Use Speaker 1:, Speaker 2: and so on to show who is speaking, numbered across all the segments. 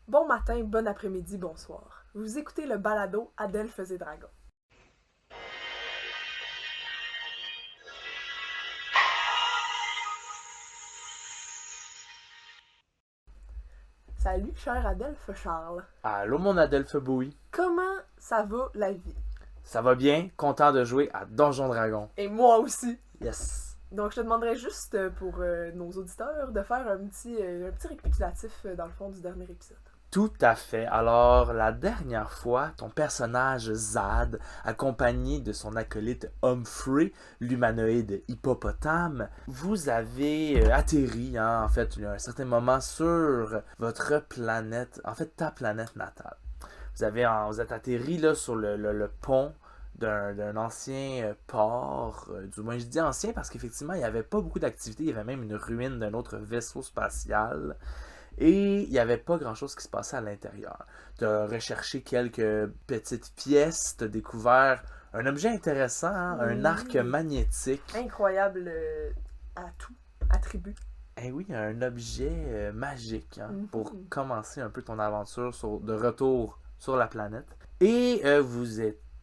Speaker 1: Bon matin, bon après-midi, bonsoir. Vous écoutez le balado Adelphes et Dragons. Salut, cher Adelphe Charles.
Speaker 2: Allô mon Adelphe Bowie.
Speaker 1: Comment ça va la vie?
Speaker 2: Ça va bien? Content de jouer à Donjon Dragon.
Speaker 1: Et moi aussi.
Speaker 2: Yes.
Speaker 1: Donc, je te demanderais juste pour nos auditeurs de faire un petit récapitulatif dans le fond du dernier épisode.
Speaker 2: Tout à fait. Alors, la dernière fois, ton personnage Zad, accompagné de son acolyte Humphrey, l'humanoïde hippopotame, vous avez atterri, en fait, à un certain moment sur votre planète, en fait, ta planète natale. Vous êtes atterri là, sur le pont d'un ancien port. Du moins, je dis ancien parce qu'effectivement, il n'y avait pas beaucoup d'activité. Il y avait même une ruine d'un autre vaisseau spatial. Et il n'y avait pas grand-chose qui se passait à l'intérieur. Tu as recherché quelques petites pièces. Tu as découvert un objet intéressant, un arc
Speaker 1: Oui.
Speaker 2: magnétique.
Speaker 1: Incroyable atout, attribut.
Speaker 2: Eh oui, un objet magique pour
Speaker 1: Mhm.
Speaker 2: commencer un peu ton aventure de retour sur la planète. Et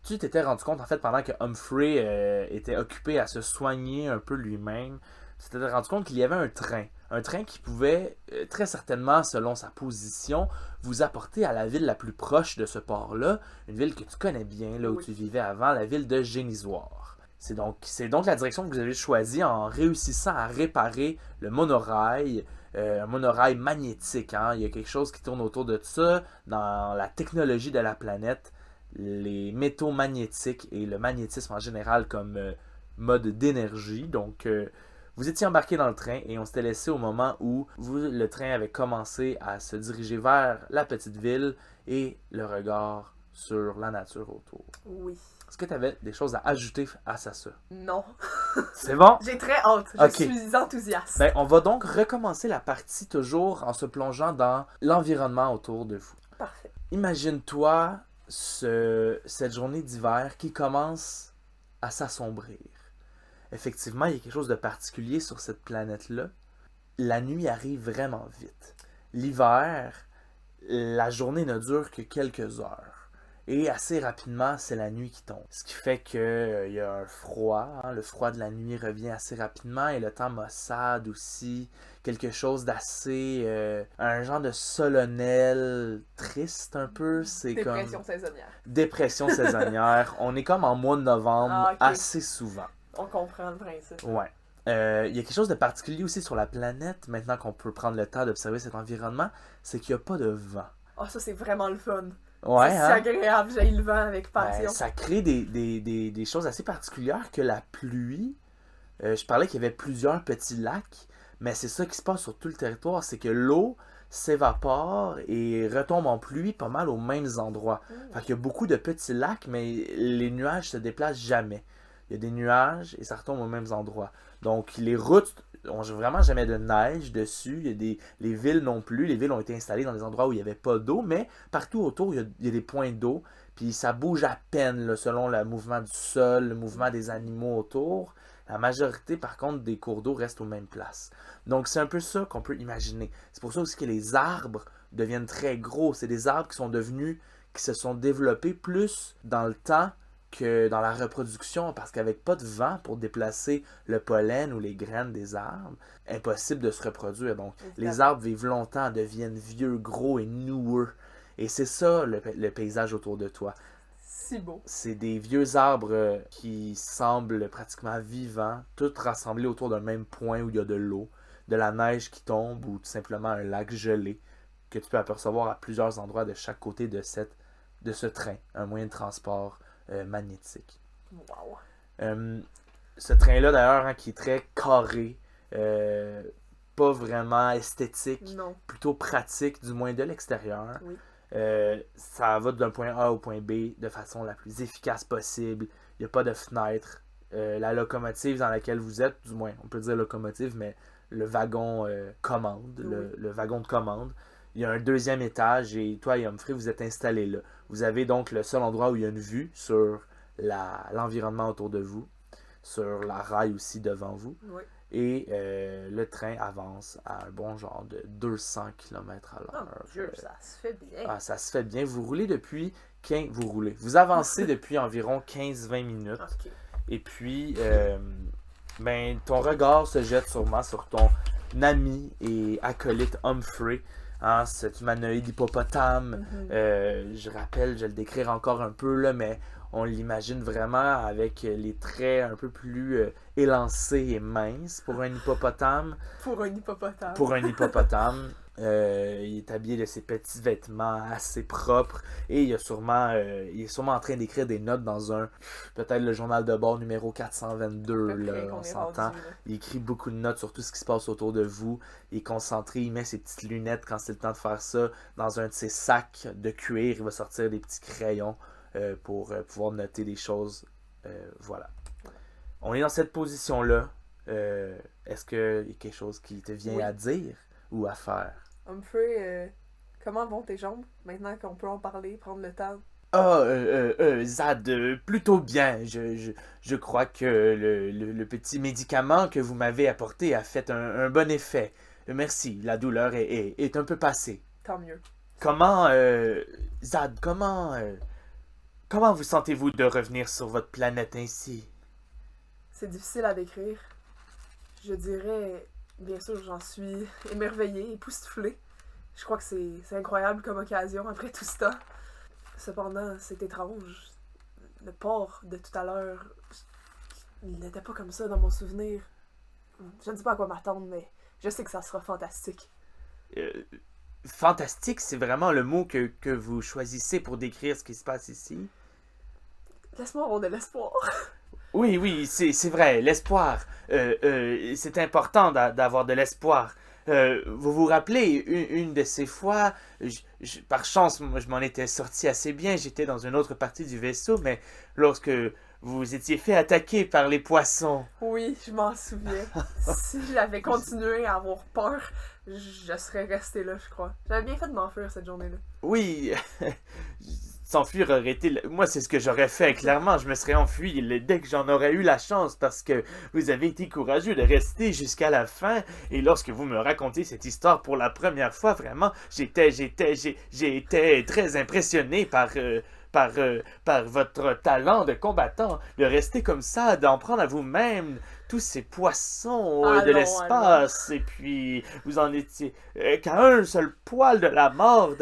Speaker 2: tu t'étais rendu compte, en fait, pendant que Humphrey était occupé à se soigner un peu lui-même, tu t'étais rendu compte qu'il y avait un train. Un train qui pouvait, très certainement, selon sa position, vous apporter à la ville la plus proche de ce port-là, une ville que tu connais bien, là où
Speaker 1: Oui.
Speaker 2: tu vivais avant, la ville de Génisoire. C'est donc la direction que vous avez choisie en réussissant à réparer le monorail, un monorail magnétique. Il y a quelque chose qui tourne autour de ça dans la technologie de la planète, les métaux magnétiques et le magnétisme en général comme mode d'énergie. Donc, vous étiez embarqué dans le train et on s'était laissé au moment où le train avait commencé à se diriger vers la petite ville et le regard sur la nature autour.
Speaker 1: Oui.
Speaker 2: Est-ce que tu avais des choses à ajouter à ça?
Speaker 1: Non.
Speaker 2: C'est bon?
Speaker 1: J'ai très hâte. Je
Speaker 2: Ok.
Speaker 1: suis enthousiaste.
Speaker 2: Ben, on va donc recommencer la partie toujours en se plongeant dans l'environnement autour de vous.
Speaker 1: Parfait.
Speaker 2: Imagine-toi cette journée d'hiver qui commence à s'assombrir. Effectivement, il y a quelque chose de particulier sur cette planète-là. La nuit arrive vraiment vite. L'hiver, la journée ne dure que quelques heures. Et assez rapidement, c'est la nuit qui tombe. Ce qui fait qu'il y a un froid. Le froid de la nuit revient assez rapidement et le temps maussade aussi. Quelque chose d'assez... un genre de solennel, triste un peu. C'est
Speaker 1: Dépression
Speaker 2: comme
Speaker 1: saisonnière.
Speaker 2: dépression saisonnière. On est comme en mois de novembre
Speaker 1: Ah, ok.
Speaker 2: assez souvent.
Speaker 1: On comprend le principe.
Speaker 2: Ouais. Il y a quelque chose de particulier aussi sur la planète, maintenant qu'on peut prendre le temps d'observer cet environnement, c'est qu'il n'y a pas de vent.
Speaker 1: Ah, ça, c'est vraiment le fun. C'est
Speaker 2: Ouais,
Speaker 1: si
Speaker 2: hein?
Speaker 1: agréable, j'ai le vent avec
Speaker 2: Ben,
Speaker 1: passion.
Speaker 2: ça crée des choses assez particulières que la pluie. Je parlais qu'il y avait plusieurs petits lacs, mais c'est ça qui se passe sur tout le territoire, c'est que l'eau s'évapore et retombe en pluie pas mal aux mêmes endroits. Fait qu'il y a beaucoup de petits lacs, mais les nuages se déplacent jamais. Il y a des nuages et ça retombe aux mêmes endroits. Donc les routes ont vraiment jamais de neige dessus. Les villes non plus. Les villes ont été installées dans des endroits où il n'y avait pas d'eau, mais partout autour, il y a des points d'eau. Puis ça bouge à peine là, selon le mouvement du sol, le mouvement des animaux autour. La majorité, par contre, des cours d'eau restent aux mêmes places. Donc, c'est un peu ça qu'on peut imaginer. C'est pour ça aussi que les arbres deviennent très gros. C'est des arbres qui se sont développés plus dans le temps que dans la reproduction, parce qu'avec pas de vent pour déplacer le pollen ou les graines des arbres, impossible de se reproduire. Donc, les
Speaker 1: Évidemment.
Speaker 2: arbres vivent longtemps, deviennent vieux, gros et noueux. Et c'est ça le paysage autour de toi.
Speaker 1: Si beau.
Speaker 2: C'est des vieux arbres qui semblent pratiquement vivants, tous rassemblés autour d'un même point où il y a de l'eau, de la neige qui tombe ou tout simplement un lac gelé que tu peux apercevoir à plusieurs endroits de chaque côté de ce train, un moyen de transport magnétique.
Speaker 1: Wow.
Speaker 2: Euh, Ce train-là d'ailleurs qui est très carré, euh, pas vraiment esthétique,
Speaker 1: Non.
Speaker 2: plutôt pratique du moins de l'extérieur.
Speaker 1: Oui.
Speaker 2: Ça va d'un point A au point B de façon la plus efficace possible. Il n'y a pas de fenêtre. La locomotive dans laquelle vous êtes, du moins, on peut dire locomotive, mais le wagon commande,
Speaker 1: Oui.
Speaker 2: le wagon de commande. Il y a un deuxième étage et toi et Humphrey, vous êtes installés là. Vous avez donc le seul endroit où il y a une vue sur l'environnement autour de vous, sur la rail aussi devant vous.
Speaker 1: Oui.
Speaker 2: Et le train avance à un bon genre de 200 km à
Speaker 1: Oh
Speaker 2: l'heure.
Speaker 1: mon Dieu, ça se fait bien.
Speaker 2: Ah, ça se fait bien. Vous roulez depuis... Vous avancez depuis environ 15-20 minutes.
Speaker 1: Ok.
Speaker 2: Et puis, ben, ton regard se jette sûrement sur ton ami et acolyte Humphrey. Hein, cet humanoïde hippopotame. Je rappelle, je vais le décrire encore un peu, là, mais on l'imagine vraiment avec les traits un peu plus élancés et minces pour un hippopotame.
Speaker 1: Pour un hippopotame.
Speaker 2: Pour un hippopotame. Il est habillé de ses petits vêtements assez propres et il est sûrement en train d'écrire des notes dans peut-être le journal de bord numéro 422, là, on s'entend. Il écrit beaucoup de notes sur tout ce qui se passe autour de vous. Il est concentré, il met ses petites lunettes quand c'est le temps de faire ça dans un de ses sacs de cuir. Il va sortir des petits crayons pour pouvoir noter des choses. Voilà. On est dans cette position-là. Est-ce qu'il y a quelque chose qui te vient à dire ou à faire?
Speaker 1: Humphrey, comment vont tes jambes maintenant qu'on peut en parler, prendre le temps?
Speaker 2: Zad, plutôt bien. Je crois que le petit médicament que vous m'avez apporté a fait un bon effet. Merci, la douleur est un peu passée.
Speaker 1: Tant mieux.
Speaker 2: Comment, Zad, comment vous sentez-vous de revenir sur votre planète ainsi?
Speaker 1: C'est difficile à décrire. Je dirais, bien sûr, j'en suis émerveillée, époustouflée. Je crois que c'est incroyable comme occasion après tout ce temps. Cependant, c'est étrange. Le port de tout à l'heure, il n'était pas comme ça dans mon souvenir. Je ne sais pas à quoi m'attendre, mais je sais que ça sera fantastique.
Speaker 2: Fantastique, c'est vraiment le mot que vous choisissez pour décrire ce qui se passe ici?
Speaker 1: Laisse-moi avoir de l'espoir.
Speaker 2: Oui, c'est vrai, l'espoir. C'est important d'avoir de l'espoir. Vous vous rappelez, une de ces fois, par chance, moi, je m'en étais sorti assez bien, j'étais dans une autre partie du vaisseau, mais lorsque vous étiez fait attaquer par les poissons...
Speaker 1: Oui, je m'en souviens. Si j'avais continué à avoir peur, je serais resté là, je crois. J'avais bien fait de m'enfuir cette journée-là.
Speaker 2: Oui, s'enfuir aurait été... Moi, c'est ce que j'aurais fait, clairement. Je me serais enfui dès que j'en aurais eu la chance parce que vous avez été courageux de rester jusqu'à la fin. Et lorsque vous me racontez cette histoire pour la première fois, vraiment, j'ai été très impressionné par votre talent de combattant. De rester comme ça, d'en prendre à vous-même tous ces poissons de l'espace. Et puis, vous en étiez qu'à un seul poil de la mort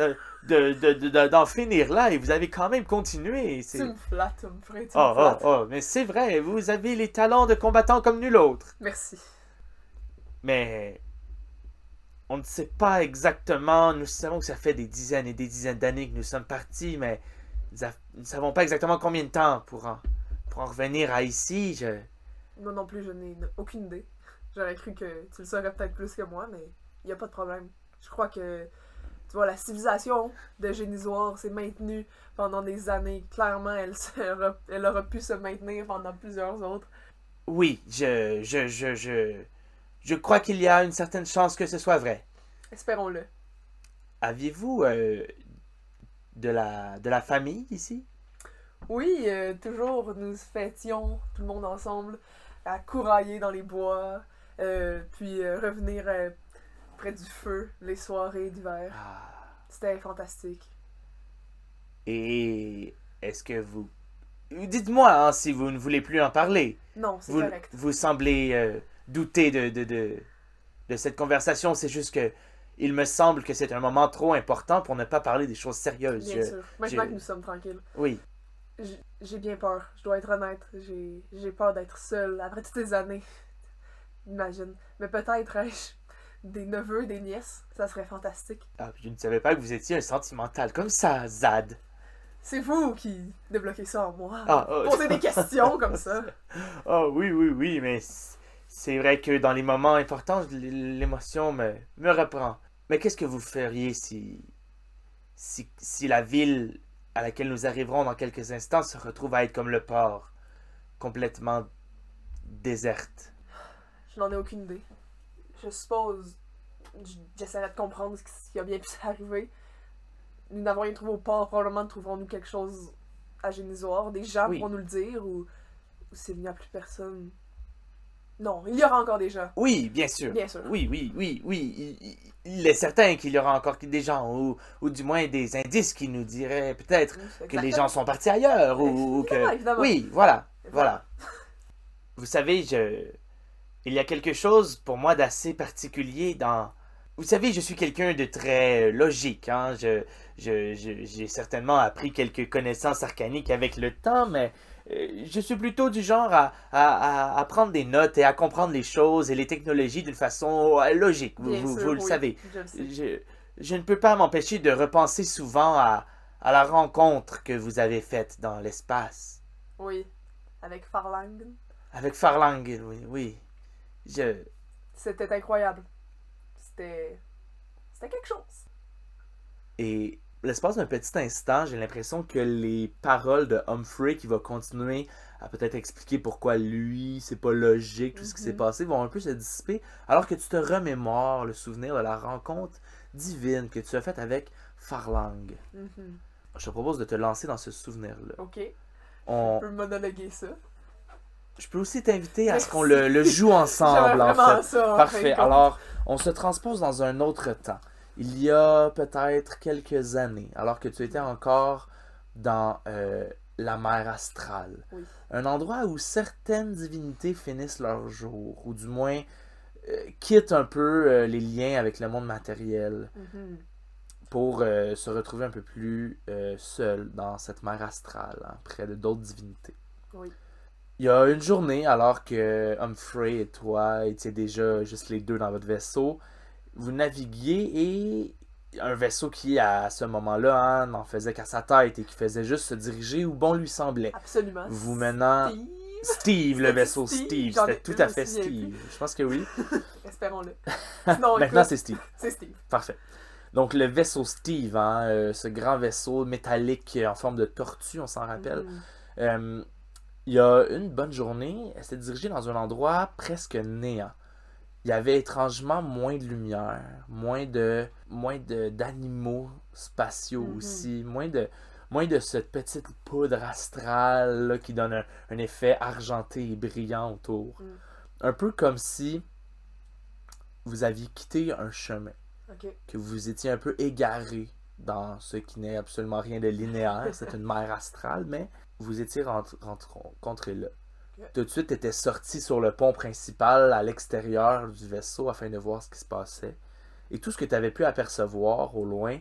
Speaker 2: d'en finir là, et vous avez quand même continué.
Speaker 1: Tu me flattes, Humphrey, tu me flattes.
Speaker 2: Mais c'est vrai, vous avez les talents de combattant comme nul autre.
Speaker 1: Merci.
Speaker 2: Mais on ne sait pas exactement, nous savons que ça fait des dizaines et des dizaines d'années que nous sommes partis, mais nous ne savons pas exactement combien de temps pour en revenir à ici.
Speaker 1: Moi non plus, je n'ai aucune idée. J'aurais cru que tu le saurais peut-être plus que moi, mais il n'y a pas de problème. Je crois que, tu vois, la civilisation de Génisoire s'est maintenue pendant des années. Clairement, elle aura pu se maintenir pendant plusieurs autres.
Speaker 2: Oui, je crois qu'il y a une certaine chance que ce soit vrai.
Speaker 1: Espérons-le.
Speaker 2: Aviez-vous de la famille ici?
Speaker 1: Oui, toujours, nous fêtions tout le monde ensemble à courailler dans les bois, puis revenir près du feu les soirées d'hiver. C'était fantastique.
Speaker 2: Et est-ce que vous... Dites-moi hein, si vous ne voulez plus en parler.
Speaker 1: Non, c'est correct.
Speaker 2: Vous semblez douter de cette conversation. C'est juste que il me semble que c'est un moment trop important pour ne pas parler des choses sérieuses.
Speaker 1: Bien sûr. Maintenant que nous sommes tranquilles.
Speaker 2: Oui.
Speaker 1: J'ai bien peur, je dois être honnête. J'ai peur d'être seule après toutes ces années. Imagine. Mais peut-être ai-je des neveux, des nièces. Ça serait fantastique.
Speaker 2: Je ne savais pas que vous étiez un sentimental comme ça, Zad.
Speaker 1: C'est vous qui débloquez ça en moi.
Speaker 2: Oh.
Speaker 1: Posez des questions comme ça.
Speaker 2: Oui, mais c'est vrai que dans les moments importants, l'émotion me reprend. Mais qu'est-ce que vous feriez si la ville à laquelle nous arriverons dans quelques instants se retrouve à être comme le port, complètement déserte?
Speaker 1: Je n'en ai aucune idée. Je suppose, j'essaierai de comprendre ce qui a bien pu arriver. Nous n'avons rien trouvé au port, probablement trouverons-nous quelque chose à Génisoire. Des gens pourront nous le dire, ou s'il n'y a plus personne. Non, il y aura encore des gens.
Speaker 2: Oui, bien sûr.
Speaker 1: Bien sûr.
Speaker 2: Oui, oui, oui, oui. Il est certain qu'il y aura encore des gens, ou du moins des indices qui nous diraient peut-être que les gens sont partis ailleurs, ou que...
Speaker 1: Évidemment, évidemment.
Speaker 2: Oui, voilà,
Speaker 1: Voilà.
Speaker 2: voilà. Vous savez, il y a quelque chose pour moi d'assez particulier dans... Vous savez, je suis quelqu'un de très logique, hein. J'ai certainement appris quelques connaissances arcaniques avec le temps, mais je suis plutôt du genre à prendre des notes et à comprendre les choses et les technologies d'une façon logique.
Speaker 1: Bien sûr,
Speaker 2: Vous le
Speaker 1: oui,
Speaker 2: savez.
Speaker 1: je le sais.
Speaker 2: Je ne peux pas m'empêcher de repenser souvent à la rencontre que vous avez faite dans l'espace.
Speaker 1: Oui, avec Farlang.
Speaker 2: Avec Farlang, oui, oui. Je...
Speaker 1: C'était incroyable. C'était quelque chose.
Speaker 2: Et l'espace d'un petit instant, j'ai l'impression que les paroles de Humphrey qui va continuer à peut-être expliquer pourquoi lui, c'est pas logique, tout ce qui s'est passé, vont un peu se dissiper, alors que tu te remémores le souvenir de la rencontre divine que tu as faite avec Farlang. Je te propose de te lancer dans ce souvenir-là.
Speaker 1: Ok.
Speaker 2: On...
Speaker 1: Je peux monologuer ça.
Speaker 2: Je peux aussi t'inviter à ce
Speaker 1: Merci.
Speaker 2: qu'on le joue ensemble,
Speaker 1: J'aimerais
Speaker 2: en
Speaker 1: vraiment
Speaker 2: fait.
Speaker 1: ça, en
Speaker 2: Parfait.
Speaker 1: fin de compte.
Speaker 2: Alors, on se transpose dans un autre temps. Il y a peut-être quelques années, alors que tu étais encore dans la mer astrale.
Speaker 1: Oui.
Speaker 2: Un endroit où certaines divinités finissent leur jour, ou du moins quittent un peu les liens avec le monde matériel pour se retrouver un peu plus seul dans cette mer astrale, hein, près de d'autres divinités.
Speaker 1: Oui.
Speaker 2: Il y a une journée, alors que Humphrey et toi étiez déjà juste les deux dans votre vaisseau, vous naviguiez et un vaisseau qui, à ce moment-là, hein, n'en faisait qu'à sa tête et qui faisait juste se diriger où bon lui semblait.
Speaker 1: Absolument.
Speaker 2: Vous menant...
Speaker 1: Steve.
Speaker 2: Steve, le vaisseau Steve.
Speaker 1: J'en ai
Speaker 2: C'était tout
Speaker 1: une,
Speaker 2: à fait
Speaker 1: je me souviens
Speaker 2: Steve. Je pense que oui.
Speaker 1: Espérons-le. Sinon,
Speaker 2: Maintenant,
Speaker 1: écoute,
Speaker 2: c'est Steve.
Speaker 1: c'est Steve.
Speaker 2: Parfait. Donc, le vaisseau Steve, hein, ce grand vaisseau métallique en forme de tortue, on s'en rappelle. Il y a une bonne journée, elle s'est dirigée dans un endroit presque néant. Il y avait étrangement moins de lumière, moins d'animaux spatiaux aussi, moins de cette petite poudre astrale là, qui donne un effet argenté et brillant autour. Un peu comme si vous aviez quitté un chemin, que vous étiez un peu égaré dans ce qui n'est absolument rien de linéaire, c'est une mer astrale, mais vous étiez rencontrés là. Tout de suite, tu étais sorti sur le pont principal à l'extérieur du vaisseau afin de voir ce qui se passait. Et tout ce que tu avais pu apercevoir au loin,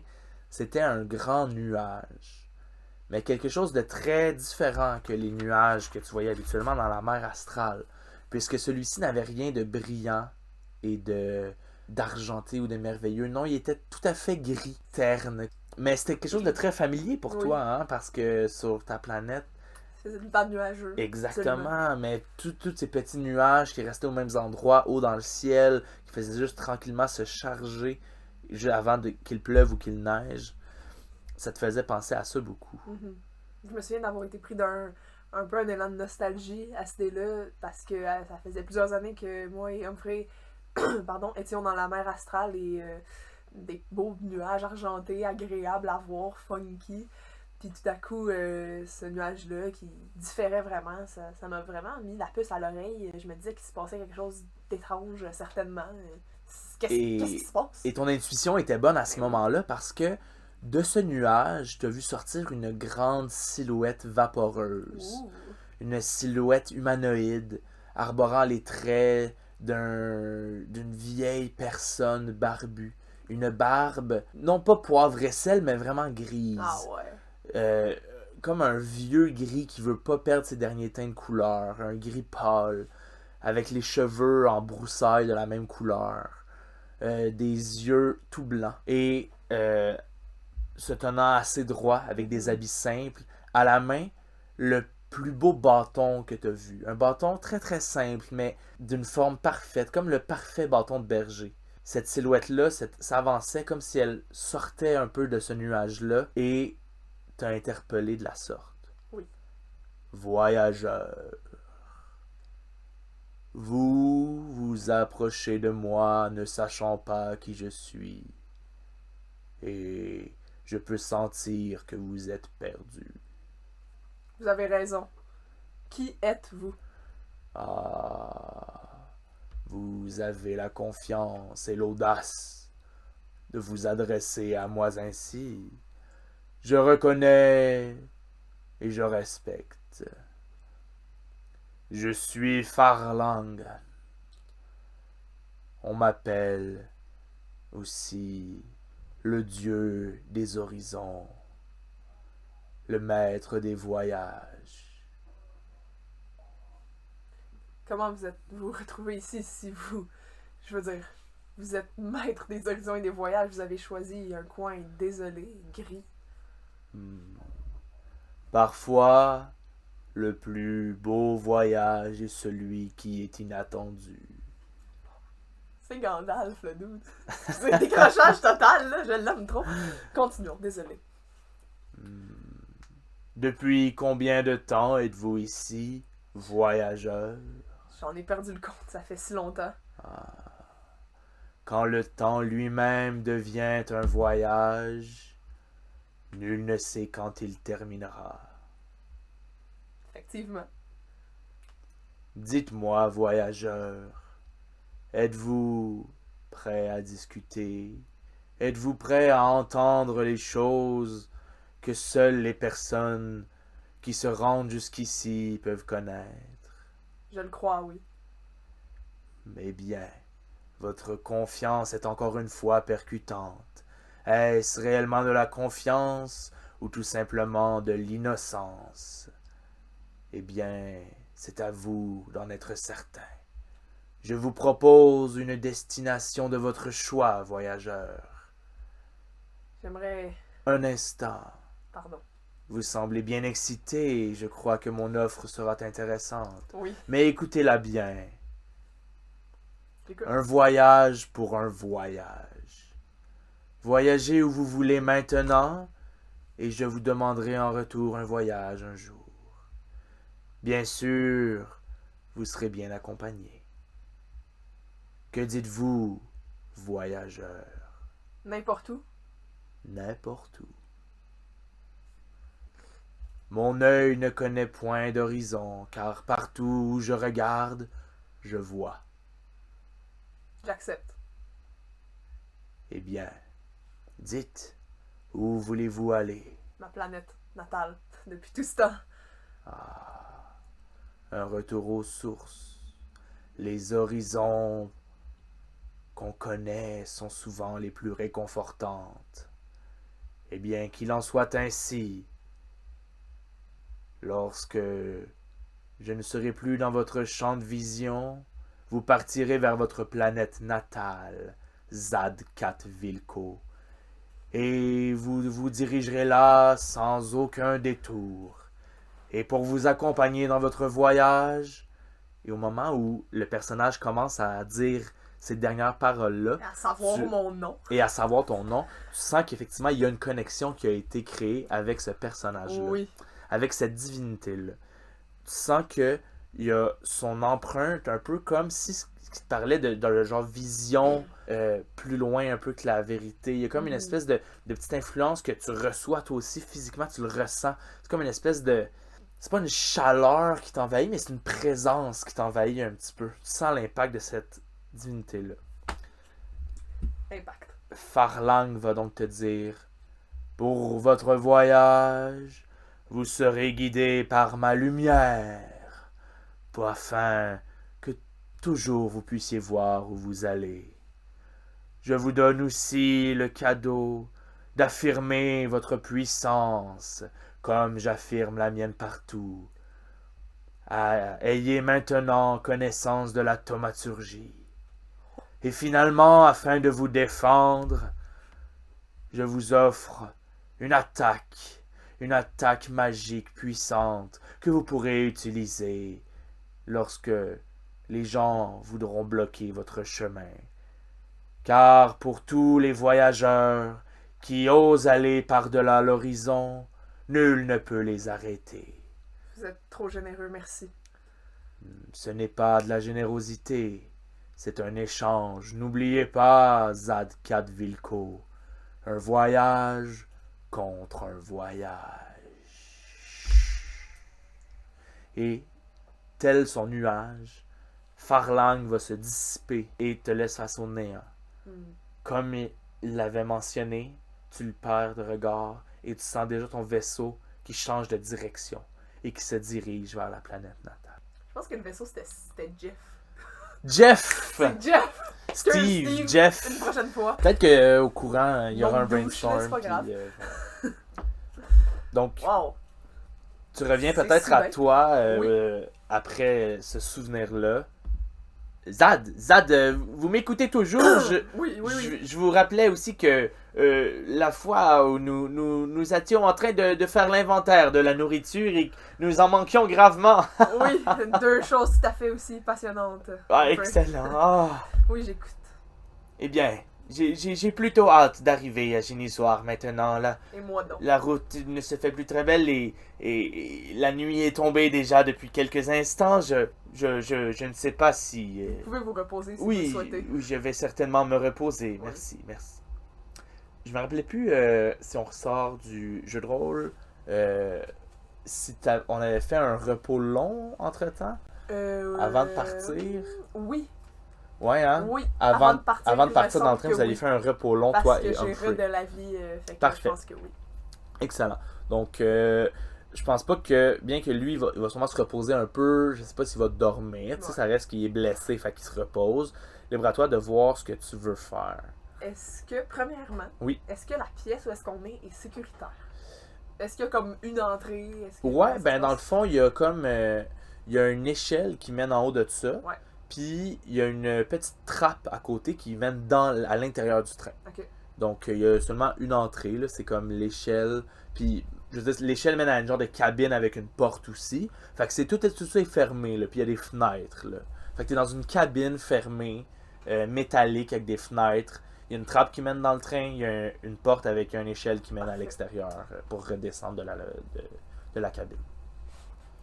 Speaker 2: c'était un grand nuage. Mais quelque chose de très différent que les nuages que tu voyais habituellement dans la mer astrale. Puisque celui-ci n'avait rien de brillant et d'argenté ou de merveilleux. Non, il était tout à fait gris, terne. Mais c'était quelque chose de très familier pour toi, hein, parce que sur ta planète,
Speaker 1: c'est une bande nuageuse.
Speaker 2: exactement,
Speaker 1: Absolument.
Speaker 2: mais tous ces petits nuages qui restaient aux mêmes endroits, haut dans le ciel, qui faisaient juste tranquillement se charger avant qu'il pleuve ou qu'il neige, ça te faisait penser à ça beaucoup.
Speaker 1: Je me souviens d'avoir été pris d'un peu un élan de nostalgie à cette idée-là, parce que ça faisait plusieurs années que moi et Humphrey étions dans la mer astrale et des beaux nuages argentés, agréables à voir, funky. Puis tout à coup, ce nuage-là qui différait vraiment, ça m'a vraiment mis la puce à l'oreille. Je me disais qu'il se passait quelque chose d'étrange, certainement. Qu'est-ce qui se passe?
Speaker 2: Et ton intuition était bonne à ce moment-là parce que de ce nuage, tu as vu sortir une grande silhouette vaporeuse. Une silhouette humanoïde, arborant les traits d'une vieille personne barbue. Une barbe, non pas poivre et sel, mais vraiment grise.
Speaker 1: Ah ouais.
Speaker 2: Comme un vieux gris qui veut pas perdre ses derniers teints de couleur, un gris pâle, avec les cheveux en broussailles de la même couleur, des yeux tout blancs, et se tenant assez droit avec des habits simples, à la main, le plus beau bâton que tu as vu. Un bâton très très simple, mais d'une forme parfaite, comme le parfait bâton de berger. Cette silhouette-là s'avançait comme si elle sortait un peu de ce nuage-là, et t'a interpellé de la sorte.
Speaker 1: Oui.
Speaker 2: Voyageur, vous vous approchez de moi ne sachant pas qui je suis. Et je peux sentir que vous êtes perdu.
Speaker 1: Vous avez raison. Qui êtes-vous?
Speaker 2: Ah, vous avez la confiance et l'audace de vous adresser à moi ainsi. Je reconnais et je respecte. Je suis Farlang. On m'appelle aussi le dieu des horizons, le maître des voyages.
Speaker 1: Comment vous retrouvez ici si je veux dire, vous êtes maître des horizons et des voyages, vous avez choisi un coin désolé, gris.
Speaker 2: Parfois, le plus beau voyage est celui qui est inattendu.
Speaker 1: C'est Gandalf, le dude. C'est un décrochage total, là, je l'aime trop. Continuons, désolé.
Speaker 2: Depuis combien de temps êtes-vous ici, voyageur?
Speaker 1: J'en ai perdu le compte, ça fait si longtemps.
Speaker 2: Quand le temps lui-même devient un voyage, nul ne sait quand il terminera.
Speaker 1: Effectivement.
Speaker 2: Dites-moi, voyageur, êtes-vous prêt à discuter? Êtes-vous prêt à entendre les choses que seules les personnes qui se rendent jusqu'ici peuvent connaître?
Speaker 1: Je le crois, oui.
Speaker 2: Mais bien, votre confiance est encore une fois percutante. Est-ce réellement de la confiance ou tout simplement de l'innocence? Eh bien, c'est à vous d'en être certain. Je vous propose une destination de votre choix, voyageur.
Speaker 1: J'aimerais...
Speaker 2: Un instant.
Speaker 1: Pardon.
Speaker 2: Vous semblez bien excité et je crois que mon offre sera intéressante.
Speaker 1: Oui.
Speaker 2: Mais écoutez-la bien.
Speaker 1: Écoute.
Speaker 2: Un voyage pour un voyage. Voyagez où vous voulez maintenant et je vous demanderai en retour un voyage un jour. Bien sûr, vous serez bien accompagné. Que dites-vous, voyageur?
Speaker 1: N'importe où.
Speaker 2: N'importe où. Mon œil ne connaît point d'horizon, car partout où je regarde, je vois.
Speaker 1: J'accepte.
Speaker 2: Eh bien, dites, où voulez-vous aller?
Speaker 1: Ma planète natale, depuis tout ce temps.
Speaker 2: Un retour aux sources. Les horizons qu'on connaît sont souvent les plus réconfortantes. Eh bien, qu'il en soit ainsi. Lorsque je ne serai plus dans votre champ de vision, vous partirez vers votre planète natale, Zad-Kat Vilko, et vous vous dirigerez là sans aucun détour. Et pour vous accompagner dans votre voyage, et au moment où le personnage commence à dire ces dernières paroles-là,
Speaker 1: À savoir mon nom.
Speaker 2: et à savoir ton nom, tu sens qu'effectivement il y a une connexion qui a été créée avec ce personnage-là,
Speaker 1: Oui.
Speaker 2: avec cette divinité-là. Tu sens que il y a son empreinte, un peu comme si tu parlais de le genre vision plus loin un peu que la vérité. Il y a comme une espèce de petite influence que tu reçois toi aussi physiquement, tu le ressens. C'est comme une espèce de... C'est pas une chaleur qui t'envahit, mais c'est une présence qui t'envahit un petit peu. Tu sens l'impact de cette divinité-là.
Speaker 1: Impact.
Speaker 2: Farlang va donc te dire: pour votre voyage, vous serez guidé par ma lumière, afin que toujours vous puissiez voir où vous allez. Je vous donne aussi le cadeau d'affirmer votre puissance, comme j'affirme la mienne partout. Ayez maintenant connaissance de la thaumaturgie. Et finalement, afin de vous défendre, je vous offre une attaque magique puissante que vous pourrez utiliser lorsque les gens voudront bloquer votre chemin. Car pour tous les voyageurs qui osent aller par-delà l'horizon, nul ne peut les arrêter.
Speaker 1: Vous êtes trop généreux, merci.
Speaker 2: Ce n'est pas de la générosité, c'est un échange. N'oubliez pas, Zad-Kat Vilko, un voyage contre un voyage. Et, tel son nuage, Farlang va se dissiper et te laisse face au néant. Comme il l'avait mentionné, tu le perds de regard et tu sens déjà ton vaisseau qui change de direction et qui se dirige vers la planète natale.
Speaker 1: Je pense que le vaisseau, c'était Jeff.
Speaker 2: Jeff!
Speaker 1: C'est Jeff!
Speaker 2: Steve, Jeff!
Speaker 1: Une prochaine fois.
Speaker 2: Peut-être qu'au courant, il y aura un
Speaker 1: Monde douche, là,
Speaker 2: brainstorm.
Speaker 1: c'est pas grave.
Speaker 2: Voilà. Donc,
Speaker 1: Wow!
Speaker 2: tu reviens
Speaker 1: C'est
Speaker 2: peut-être
Speaker 1: si
Speaker 2: à
Speaker 1: bien.
Speaker 2: toi
Speaker 1: Oui.
Speaker 2: après ce souvenir-là. Zad, vous m'écoutez toujours?
Speaker 1: Oui.
Speaker 2: Je vous rappelais aussi que la fois où nous étions en train de faire l'inventaire de la nourriture et que nous en manquions gravement.
Speaker 1: Oui, deux choses tout à fait aussi passionnantes.
Speaker 2: Ah, excellent. Ah.
Speaker 1: Oui, j'écoute.
Speaker 2: Eh bien, j'ai plutôt hâte d'arriver à Génisoir maintenant.
Speaker 1: Et moi donc.
Speaker 2: La route ne se fait plus très belle et la nuit est tombée déjà depuis quelques instants. Je ne sais pas si...
Speaker 1: Vous pouvez vous reposer si vous
Speaker 2: oui,
Speaker 1: le souhaitez.
Speaker 2: oui, je vais certainement me reposer.
Speaker 1: Oui.
Speaker 2: Merci. Je me rappelais plus si on ressort du jeu de rôle. Si on avait fait un repos long entre-temps, avant de partir.
Speaker 1: Oui.
Speaker 2: Ouais, hein?
Speaker 1: Oui.
Speaker 2: Avant de
Speaker 1: partir,
Speaker 2: partir dans le
Speaker 1: il
Speaker 2: train,
Speaker 1: me
Speaker 2: vous
Speaker 1: semble
Speaker 2: aviez
Speaker 1: que
Speaker 2: fait un repos long,
Speaker 1: parce
Speaker 2: toi
Speaker 1: que
Speaker 2: et
Speaker 1: j'ai
Speaker 2: Humphrey.
Speaker 1: de la vie, fait que
Speaker 2: Parfait.
Speaker 1: je pense que oui.
Speaker 2: Excellent. Donc, je pense pas que, bien que lui, il va sûrement se reposer un peu, je sais pas s'il va dormir, tu sais,
Speaker 1: Ouais.
Speaker 2: ça reste qu'il est blessé, fait qu'il se repose. Libre à toi de voir ce que tu veux faire.
Speaker 1: Est-ce que, premièrement,
Speaker 2: Oui.
Speaker 1: est-ce que la pièce où est-ce qu'on est sécuritaire? Est-ce qu'il y a comme une entrée? Est-ce que
Speaker 2: Ouais,
Speaker 1: comment ça
Speaker 2: ben
Speaker 1: se
Speaker 2: dans le
Speaker 1: passe?
Speaker 2: fond, il y a comme, il y a une échelle qui mène en haut de ça,
Speaker 1: Ouais.
Speaker 2: puis il y a une petite trappe à côté qui mène à l'intérieur du train.
Speaker 1: Ok.
Speaker 2: Donc, il y a seulement une entrée, là, c'est comme l'échelle, puis je veux dire, l'échelle mène à une genre de cabine avec une porte aussi. Fait que tout ça est fermé, là, puis il y a des fenêtres, là. Fait que t'es dans une cabine fermée, métallique avec des fenêtres. Il y a une trappe qui mène dans le train, il y a une porte avec une échelle qui mène à
Speaker 1: Parfait.
Speaker 2: l'extérieur pour redescendre de la cabine.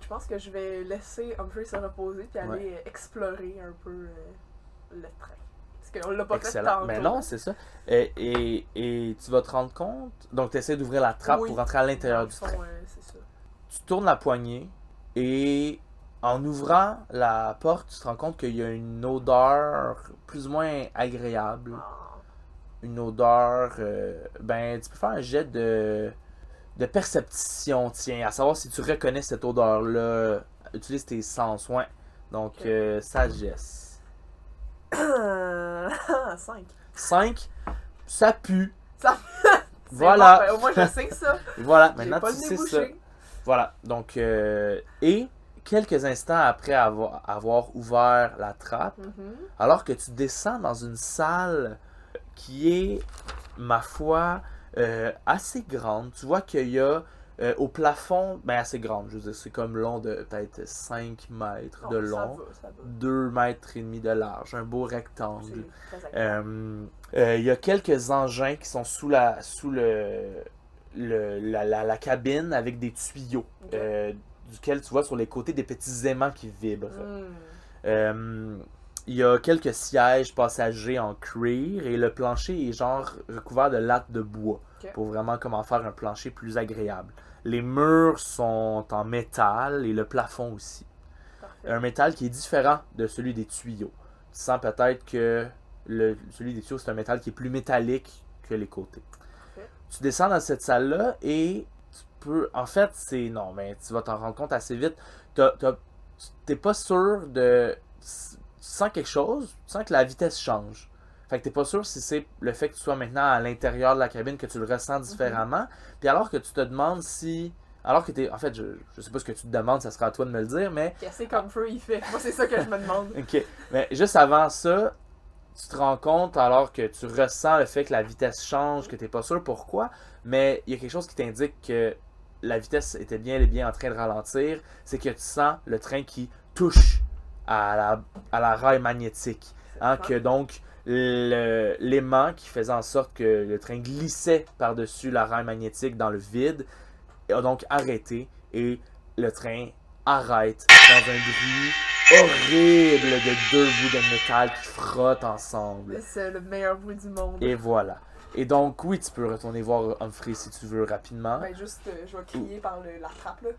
Speaker 1: Je pense que je vais laisser Humphrey se reposer puis aller
Speaker 2: Ouais.
Speaker 1: explorer un peu le train. Parce qu'on l'a pas fait
Speaker 2: Excellent.
Speaker 1: tantôt.
Speaker 2: Mais non, c'est ça. Et tu vas te rendre compte. Donc, tu essaies d'ouvrir la trappe
Speaker 1: Oui.
Speaker 2: pour rentrer à l'intérieur
Speaker 1: Dans le
Speaker 2: du
Speaker 1: fond,
Speaker 2: train.
Speaker 1: c'est ça.
Speaker 2: Tu tournes la poignée et en ouvrant la porte, tu te rends compte qu'il y a une odeur plus ou moins agréable.
Speaker 1: Ah.
Speaker 2: Une odeur. Ben, tu peux faire un jet de perception, tiens, à savoir si tu reconnais cette odeur-là. Utilise tes sens, ouais. Donc,
Speaker 1: Ok.
Speaker 2: sagesse.
Speaker 1: 5.
Speaker 2: 5, ça pue.
Speaker 1: Ça...
Speaker 2: Voilà.
Speaker 1: Bon, ben, au moins, je sais que ça.
Speaker 2: Voilà,
Speaker 1: J'ai
Speaker 2: maintenant
Speaker 1: pas
Speaker 2: tu
Speaker 1: le nez
Speaker 2: sais ça.
Speaker 1: bouché.
Speaker 2: Voilà, donc, et quelques instants après avoir ouvert la trappe,
Speaker 1: Mhm.
Speaker 2: alors que tu descends dans une salle qui est, ma foi, assez grande, tu vois qu'il y a au plafond, ben assez grande, je veux dire, c'est comme long de peut-être 5 mètres
Speaker 1: Non,
Speaker 2: de long,
Speaker 1: ça va.
Speaker 2: 2 mètres et demi de large, un beau rectangle.
Speaker 1: C'est très agréable.
Speaker 2: Il y a quelques engins qui sont sous la cabine avec des tuyaux,
Speaker 1: Ok.
Speaker 2: duquel tu vois sur les côtés des petits aimants qui vibrent.
Speaker 1: Hmm.
Speaker 2: Il y a quelques sièges passagers en cuir et le plancher est genre recouvert de lattes de bois
Speaker 1: Ok.
Speaker 2: pour vraiment comment faire un plancher plus agréable. Les murs sont en métal et le plafond aussi.
Speaker 1: Parfait.
Speaker 2: Un métal qui est différent de celui des tuyaux. Tu sens peut-être que celui des tuyaux, c'est un métal qui est plus métallique que les côtés.
Speaker 1: Parfait.
Speaker 2: Tu descends dans cette salle-là et tu peux... En fait, c'est... Non, mais tu vas t'en rendre compte assez vite. T'es pas sûr de... Tu sens quelque chose, tu sens que la vitesse change. Fait que t'es pas sûr si c'est le fait que tu sois maintenant à l'intérieur de la cabine que tu le ressens différemment. Puis alors que tu te demandes si... Alors que t'es... En fait, je sais pas ce que tu te demandes, ça sera à toi de me le dire, mais...
Speaker 1: Qu'est-ce que comme feu il fait? Moi, c'est ça que je me demande.
Speaker 2: Ok. Mais juste avant ça, tu te rends compte alors que tu ressens le fait que la vitesse change, que t'es pas sûr pourquoi, mais il y a quelque chose qui t'indique que la vitesse était bien et bien en train de ralentir, c'est que tu sens le train qui touche à la rail magnétique. Hein, que donc l'aimant qui faisait en sorte que le train glissait par-dessus la rail magnétique dans le vide a donc arrêté et le train arrête dans un bruit horrible de deux bouts de métal qui frottent ensemble.
Speaker 1: C'est le meilleur bruit du monde.
Speaker 2: Et voilà. Et donc, oui, tu peux retourner voir Humphrey si tu veux rapidement.
Speaker 1: Ben juste, je vais crier par la trappe là.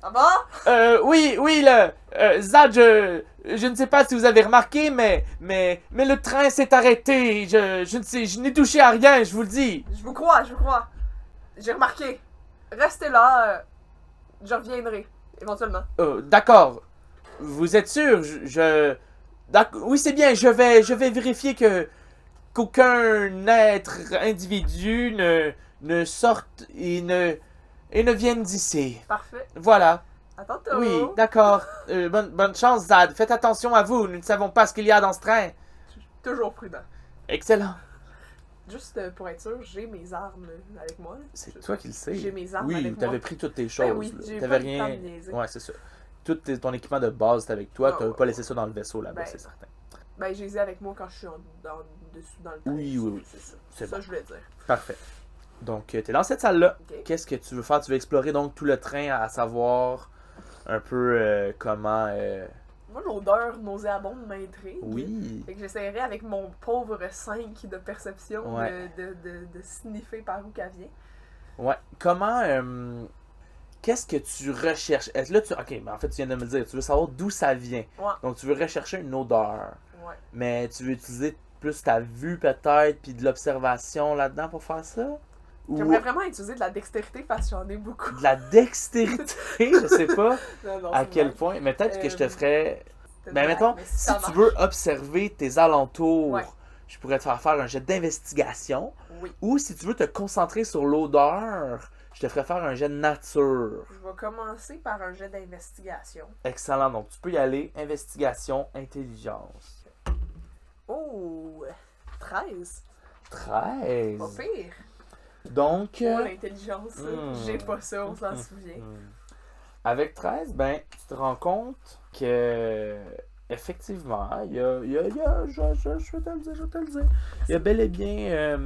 Speaker 1: Ça va?
Speaker 2: Oui, Zad, je ne sais pas si vous avez remarqué, mais le train s'est arrêté. Je ne sais, je n'ai touché à rien, je vous le dis.
Speaker 1: Je vous crois. J'ai remarqué. Restez là, je reviendrai, éventuellement.
Speaker 2: D'accord. Vous êtes sûr? Oui, c'est bien, je vais vérifier qu'aucun être individu ne sorte et ne vienne d'ici.
Speaker 1: Parfait.
Speaker 2: Voilà.
Speaker 1: À tantôt.
Speaker 2: Oui, d'accord. Bonne chance, Zad. Faites attention à vous. Nous ne savons pas ce qu'il y a dans ce train.
Speaker 1: Toujours prudent.
Speaker 2: Excellent.
Speaker 1: Juste pour être sûr, j'ai mes armes avec moi.
Speaker 2: C'est toi qui le sais.
Speaker 1: J'ai mes armes
Speaker 2: Oui,
Speaker 1: avec
Speaker 2: t'avais
Speaker 1: moi.
Speaker 2: pris toutes tes choses.
Speaker 1: Ben oui,
Speaker 2: là.
Speaker 1: j'ai
Speaker 2: T'avais
Speaker 1: pas le temps de niaiser.
Speaker 2: Ouais, c'est ça. Tout ton équipement de base est avec toi.
Speaker 1: Ah,
Speaker 2: T'avais
Speaker 1: ouais.
Speaker 2: pas laissé ça dans le vaisseau là-bas,
Speaker 1: Ben,
Speaker 2: c'est certain.
Speaker 1: Ben, je les ai avec moi quand je suis dessous dans le train.
Speaker 2: Oui.
Speaker 1: C'est ça.
Speaker 2: C'est
Speaker 1: ça,
Speaker 2: bon.
Speaker 1: je voulais dire.
Speaker 2: Parfait. Donc, t'es dans cette salle-là.
Speaker 1: Ok.
Speaker 2: Qu'est-ce que tu veux faire? Tu veux explorer donc tout le train à savoir un peu comment...
Speaker 1: Moi, l'odeur nauséabonde m'intrigue.
Speaker 2: Oui.
Speaker 1: Fait que j'essaierai avec mon pauvre 5 de perception
Speaker 2: Ouais.
Speaker 1: de sniffer par où qu'elle vient.
Speaker 2: Ouais. Comment... qu'est-ce que tu recherches? Est-ce là, ok, mais en fait, tu viens de me le dire. Tu veux savoir d'où ça vient.
Speaker 1: Ouais.
Speaker 2: Donc, tu veux rechercher une odeur.
Speaker 1: Ouais.
Speaker 2: Mais tu veux utiliser plus ta vue peut-être, puis de l'observation là-dedans pour faire ça? Ou
Speaker 1: J'aimerais vraiment utiliser de la dextérité parce que j'en ai beaucoup.
Speaker 2: de la dextérité? Je sais pas
Speaker 1: Non,
Speaker 2: à
Speaker 1: c'est
Speaker 2: quel
Speaker 1: vrai.
Speaker 2: point. Mais peut-être que je te
Speaker 1: Euh,
Speaker 2: ferais...
Speaker 1: C'est
Speaker 2: Ben,
Speaker 1: vrai,
Speaker 2: mettons,
Speaker 1: mais
Speaker 2: si
Speaker 1: ça
Speaker 2: tu
Speaker 1: marche.
Speaker 2: veux observer tes alentours,
Speaker 1: Ouais.
Speaker 2: je pourrais te faire un jet d'investigation.
Speaker 1: Oui.
Speaker 2: Ou si tu veux te concentrer sur l'odeur, je te ferais faire un jet de nature.
Speaker 1: Je vais commencer par un jet d'investigation.
Speaker 2: Excellent. Donc, tu peux y aller. Investigation, intelligence.
Speaker 1: Oh! 13.
Speaker 2: 13.
Speaker 1: Pas pire.
Speaker 2: Donc,
Speaker 1: Pour l'intelligence, j'ai pas ça, on s'en
Speaker 2: Hmm.
Speaker 1: souvient.
Speaker 2: avec 13, ben, tu te rends compte que, effectivement, il y a, je vais te le dire, il y a bel et bien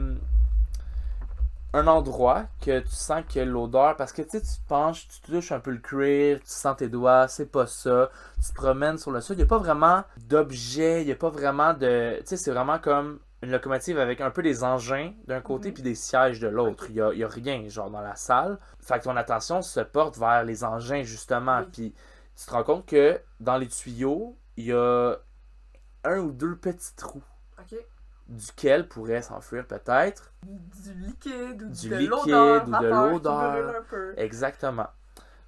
Speaker 2: un endroit que tu sens que l'odeur, parce que tu sais, tu te penches, tu touches un peu le cuir, tu sens tes doigts, c'est pas ça, tu te promènes sur le sol, il n'y a pas vraiment d'objet, il n'y a pas vraiment de, tu sais, c'est vraiment comme une locomotive avec un peu des engins d'un côté
Speaker 1: Mhm.
Speaker 2: puis des sièges de l'autre,
Speaker 1: Ok.
Speaker 2: il y a rien, genre, dans la salle, fait que ton attention se porte vers les engins, justement,
Speaker 1: Oui.
Speaker 2: puis tu te rends compte que dans les tuyaux, il y a un ou deux petits trous,
Speaker 1: Ok.
Speaker 2: duquel pourrait s'enfuir peut-être
Speaker 1: Du liquide ou
Speaker 2: Du
Speaker 1: de
Speaker 2: liquide
Speaker 1: l'odeur,
Speaker 2: ou de
Speaker 1: vapeur qui
Speaker 2: l'odeur.
Speaker 1: brûle un peu.
Speaker 2: exactement.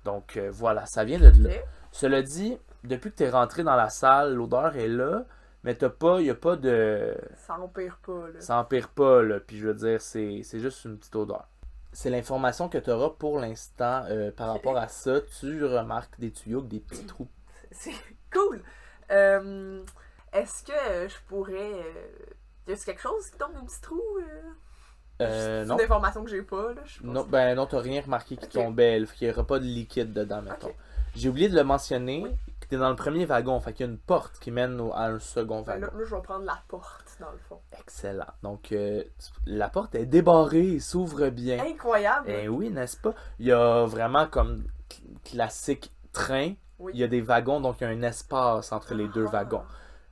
Speaker 2: Donc voilà, ça vient de là.
Speaker 1: Ok.
Speaker 2: Cela dit, depuis que tu es rentré dans la salle, l'odeur est là, mais il n'y a pas de...
Speaker 1: Ça empire pas, là.
Speaker 2: Ça empire pas, là. Puis je veux dire, c'est juste une petite odeur. C'est l'information que tu auras pour l'instant par
Speaker 1: Ok.
Speaker 2: rapport à ça. Tu remarques des tuyaux avec des petits trous.
Speaker 1: C'est cool. Est-ce que je pourrais... Y a-t-il quelque chose qui tombe d'un petit trou? C'est
Speaker 2: Non.
Speaker 1: une information que j'ai pas, là. Je sais pas
Speaker 2: Non,
Speaker 1: si-
Speaker 2: ben non, t'as rien remarqué qui
Speaker 1: Ok.
Speaker 2: tombait. Il n'y aura pas de liquide dedans, mettons.
Speaker 1: Ok.
Speaker 2: J'ai oublié de le mentionner,
Speaker 1: Oui.
Speaker 2: que t'es dans le premier wagon. Fait qu'il y a une porte qui mène à un second
Speaker 1: Ben
Speaker 2: wagon.
Speaker 1: là, je vais prendre la porte, dans le fond.
Speaker 2: Excellent. Donc, la porte est débarrée et s'ouvre bien.
Speaker 1: Incroyable!
Speaker 2: Eh oui, n'est-ce pas? Il y a vraiment comme classique train.
Speaker 1: Oui.
Speaker 2: Il y a des wagons, donc il y a un espace entre les deux
Speaker 1: Ah.
Speaker 2: wagons.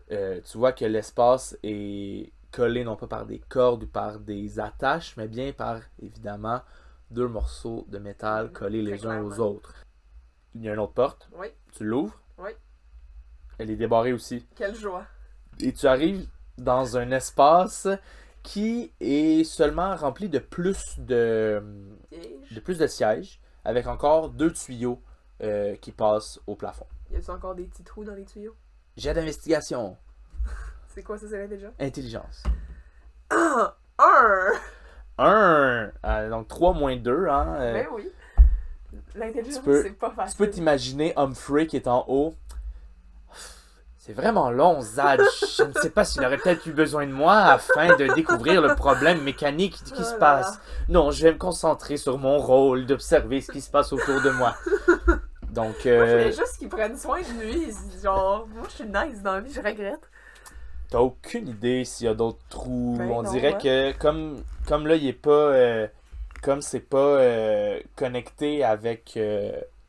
Speaker 2: Tu vois que l'espace est collé non pas par des cordes ou par des attaches, mais bien par, évidemment, deux morceaux de métal
Speaker 1: Mhm,
Speaker 2: collés les
Speaker 1: très
Speaker 2: uns aux
Speaker 1: clairement.
Speaker 2: autres. Il y a une autre porte.
Speaker 1: Oui,
Speaker 2: Tu l'ouvres.
Speaker 1: Oui.
Speaker 2: Elle est débarrée aussi.
Speaker 1: quelle joie!
Speaker 2: Et tu arrives dans un espace qui est seulement rempli de plus de sièges, avec encore deux tuyaux qui passent au plafond.
Speaker 1: Y a-t-il encore des petits trous dans les tuyaux?
Speaker 2: Jet d'investigation.
Speaker 1: C'est quoi ça, c'est l'intelligence?
Speaker 2: Intelligence.
Speaker 1: Un!
Speaker 2: 1. Donc 3 moins 2. Hein,
Speaker 1: Ben oui. L'intelligence,
Speaker 2: tu peux-
Speaker 1: c'est pas
Speaker 2: tu
Speaker 1: facile.
Speaker 2: peux t'imaginer Humphrey qui est en haut. C'est vraiment long, Zad. Je ne sais pas s'il aurait peut-être eu besoin de moi afin de découvrir le problème mécanique qui
Speaker 1: Oh
Speaker 2: se
Speaker 1: là
Speaker 2: passe.
Speaker 1: là.
Speaker 2: Non, je vais me concentrer sur mon rôle d'observer ce qui se passe autour de moi. Donc,
Speaker 1: Moi, je voulais juste qu'ils prennent soin de lui. Genre, moi, je suis nice dans la vie, je regrette.
Speaker 2: t'as aucune idée s'il y a d'autres trous.
Speaker 1: Ben
Speaker 2: On
Speaker 1: non,
Speaker 2: dirait
Speaker 1: ouais.
Speaker 2: que comme là, il est pas... comme c'est pas connecté avec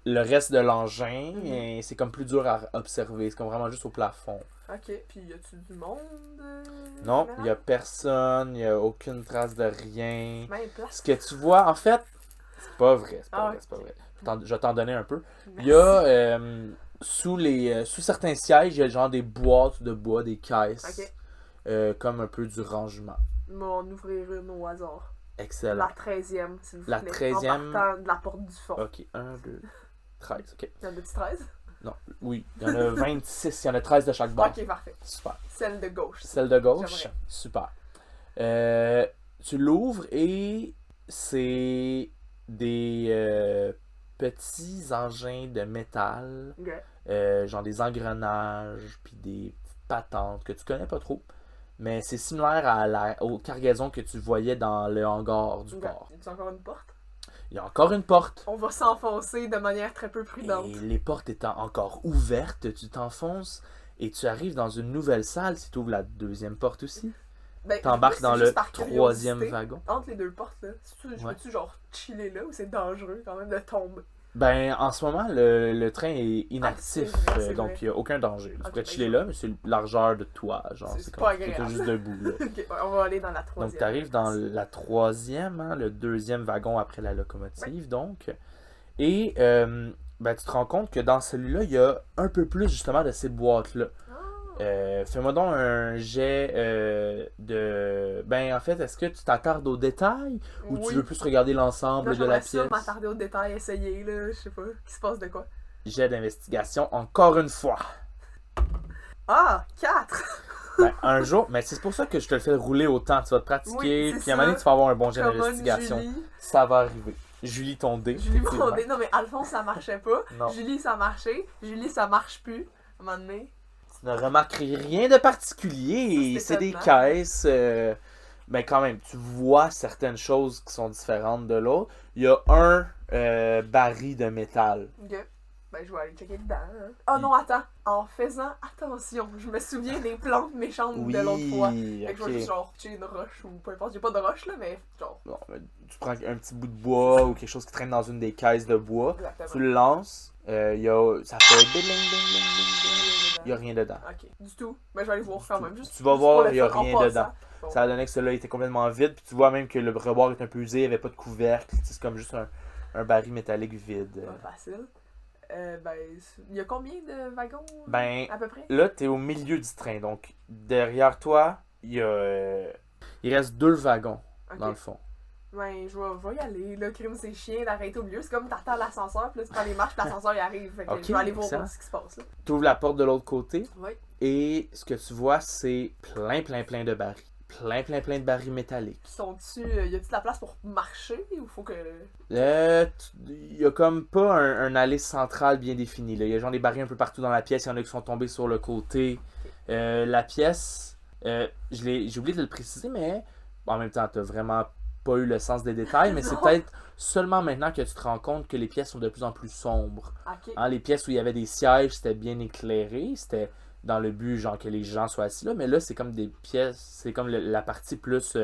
Speaker 2: le reste de l'engin,
Speaker 1: Mhm.
Speaker 2: et c'est comme plus dur à observer. C'est comme vraiment juste au plafond.
Speaker 1: Ok, puis y a-tu du monde?
Speaker 2: Non,
Speaker 1: général?
Speaker 2: il n'y a personne, il n'y a aucune trace de rien.
Speaker 1: Même place.
Speaker 2: Ce que tu vois, en fait, C'est pas vrai, c'est pas
Speaker 1: Ah
Speaker 2: vrai,
Speaker 1: ouais.
Speaker 2: c'est pas vrai. Je vais t'en donner un peu. Il
Speaker 1: Merci.
Speaker 2: y a, sous certains sièges, il y a genre des boîtes de bois, des caisses,
Speaker 1: Ok.
Speaker 2: comme un peu du rangement.
Speaker 1: M'en ouvrir une au hasard.
Speaker 2: Excellent.
Speaker 1: La 13e, s'il vous
Speaker 2: La
Speaker 1: plaît.
Speaker 2: 13e.
Speaker 1: En partant de la porte du fond.
Speaker 2: Ok, 1, 2, 13, ok.
Speaker 1: Il y en a-tu 13?
Speaker 2: Non, oui, il y en a 26, il y en a 13 de chaque bord.
Speaker 1: Ok, parfait.
Speaker 2: Super.
Speaker 1: Celle de gauche.
Speaker 2: Celle de gauche,
Speaker 1: J'aimerais.
Speaker 2: super. Tu l'ouvres et c'est des petits engins de métal,
Speaker 1: Ok.
Speaker 2: genre des engrenages, puis des petites patentes que tu connais pas trop. Mais c'est similaire aux cargaisons que tu voyais dans le hangar du
Speaker 1: Ok.
Speaker 2: port.
Speaker 1: Y a encore une porte?
Speaker 2: Il y a encore une porte.
Speaker 1: On va s'enfoncer de manière très peu prudente.
Speaker 2: Et les portes étant encore ouvertes, tu t'enfonces et tu arrives dans une nouvelle salle si tu ouvres la deuxième porte aussi.
Speaker 1: Ben,
Speaker 2: T'embarques
Speaker 1: c'est
Speaker 2: dans
Speaker 1: juste
Speaker 2: le
Speaker 1: par
Speaker 2: troisième
Speaker 1: curiosité.
Speaker 2: wagon.
Speaker 1: Entre les deux portes, là, je
Speaker 2: Ouais.
Speaker 1: peux-tu genre chiller là ou c'est dangereux quand même de tomber?
Speaker 2: Ben, en ce moment, le train est
Speaker 1: Ah,
Speaker 2: inactif,
Speaker 1: c'est vrai, c'est
Speaker 2: donc
Speaker 1: vrai.
Speaker 2: il n'y a aucun danger. Tu
Speaker 1: Ok,
Speaker 2: pourrais
Speaker 1: ben,
Speaker 2: chiller
Speaker 1: je-
Speaker 2: là, mais c'est largeur de toi. Genre,
Speaker 1: C'est
Speaker 2: c'est
Speaker 1: pas
Speaker 2: comme
Speaker 1: agréable.
Speaker 2: t'es juste debout. Là.
Speaker 1: Ok, ouais, on va aller dans la troisième.
Speaker 2: Donc, tu arrives dans la troisième, hein, le deuxième wagon après la locomotive, donc. Et ben, tu te rends compte que dans celui-là, il y a un peu plus justement de ces boîtes-là.
Speaker 1: Ah,
Speaker 2: Fais-moi donc un jet de. Ben, en fait, est-ce que tu t'attardes aux détails ou tu
Speaker 1: oui.
Speaker 2: veux plus regarder l'ensemble
Speaker 1: Là,
Speaker 2: de la
Speaker 1: j'aimerais ça
Speaker 2: pièce?
Speaker 1: m'attarder aux détails, essayer, là, je sais pas, qu'il se passe de quoi.
Speaker 2: Jet d'investigation, encore une fois.
Speaker 1: Ah, 4!
Speaker 2: Ben, un jour, mais c'est pour ça que je te le fais rouler autant. Tu vas te pratiquer,
Speaker 1: Oui, c'est
Speaker 2: puis à un moment donné,
Speaker 1: ça.
Speaker 2: tu vas avoir un bon jet
Speaker 1: Common
Speaker 2: d'investigation.
Speaker 1: Julie.
Speaker 2: Ça va arriver. Julie ton dé.
Speaker 1: Julie
Speaker 2: effectivement.
Speaker 1: mon dé. Non, mais Alphonse, ça marchait pas.
Speaker 2: Non.
Speaker 1: Julie, ça marchait. Julie, ça marche plus. À un moment donné.
Speaker 2: Tu ne remarqueras rien de particulier.
Speaker 1: Ça, c'est
Speaker 2: C'est des
Speaker 1: étonnant.
Speaker 2: caisses. Mais quand même, tu vois certaines choses qui sont différentes de l'autre. Il y a un baril de métal.
Speaker 1: Ok. Ben, je vais aller checker dedans. Hein. Oh non, attends. En faisant attention, je me souviens des plantes méchantes
Speaker 2: Oui,
Speaker 1: de l'autre fois. Fait que je vais
Speaker 2: ok.
Speaker 1: juste genre pitcher une roche ou peu importe. J'ai pas de roche là, mais genre.
Speaker 2: Bon, ben, tu prends un petit bout de bois ou quelque chose qui traîne dans une des caisses de bois.
Speaker 1: Exactement.
Speaker 2: Tu le lances. Ça fait ding, ding, ding, ding, ding. Il n'y a rien dedans.
Speaker 1: Ok, du tout. Mais je vais aller voir quand même. Juste,
Speaker 2: Tu vas
Speaker 1: juste
Speaker 2: voir,
Speaker 1: pour le
Speaker 2: il y a
Speaker 1: fun, en
Speaker 2: rien
Speaker 1: passant.
Speaker 2: dedans.
Speaker 1: Bon.
Speaker 2: Ça a donné que celui-là était complètement vide. Puis tu vois même que le rebord est un peu usé. Il n'y avait pas de couvercle. C'est comme juste un baril métallique vide.
Speaker 1: Pas facile. Ben, il y a combien de wagons
Speaker 2: Ben,
Speaker 1: à peu près?
Speaker 2: là, tu es au milieu du train. Donc, derrière toi, il y a. Il reste 2 wagons,
Speaker 1: Ok.
Speaker 2: dans le fond.
Speaker 1: Ben, je vais y aller. Le crime, c'est chiant d'arrêter au milieu. C'est comme t'attends l'ascenseur, puis là, tu prends les marches, puis l'ascenseur, il arrive. Fait que
Speaker 2: Ok,
Speaker 1: je vais aller voir
Speaker 2: excellent.
Speaker 1: ce qui se passe. Là.
Speaker 2: Tu ouvres la porte de l'autre côté.
Speaker 1: Oui.
Speaker 2: Et ce que tu vois, c'est plein de barils. Plein de barils métalliques.
Speaker 1: Sont-tu. Y a-tu de la place pour marcher ou faut que.
Speaker 2: Il y a comme pas un allée centrale bien définie. Là. Il y a genre des barils un peu partout dans la pièce. Il y en a qui sont tombés sur le côté. La pièce, j'ai oublié de le préciser, mais en même temps, t'as vraiment pas eu le sens des détails. Mais c'est
Speaker 1: Non.
Speaker 2: peut-être seulement maintenant que tu te rends compte que les pièces sont de plus en plus sombres.
Speaker 1: Ok.
Speaker 2: Hein, les pièces où il y avait des sièges, c'était bien éclairé. C'était dans le but genre que les gens soient assis là. Mais là, c'est comme des pièces. C'est comme la partie plus.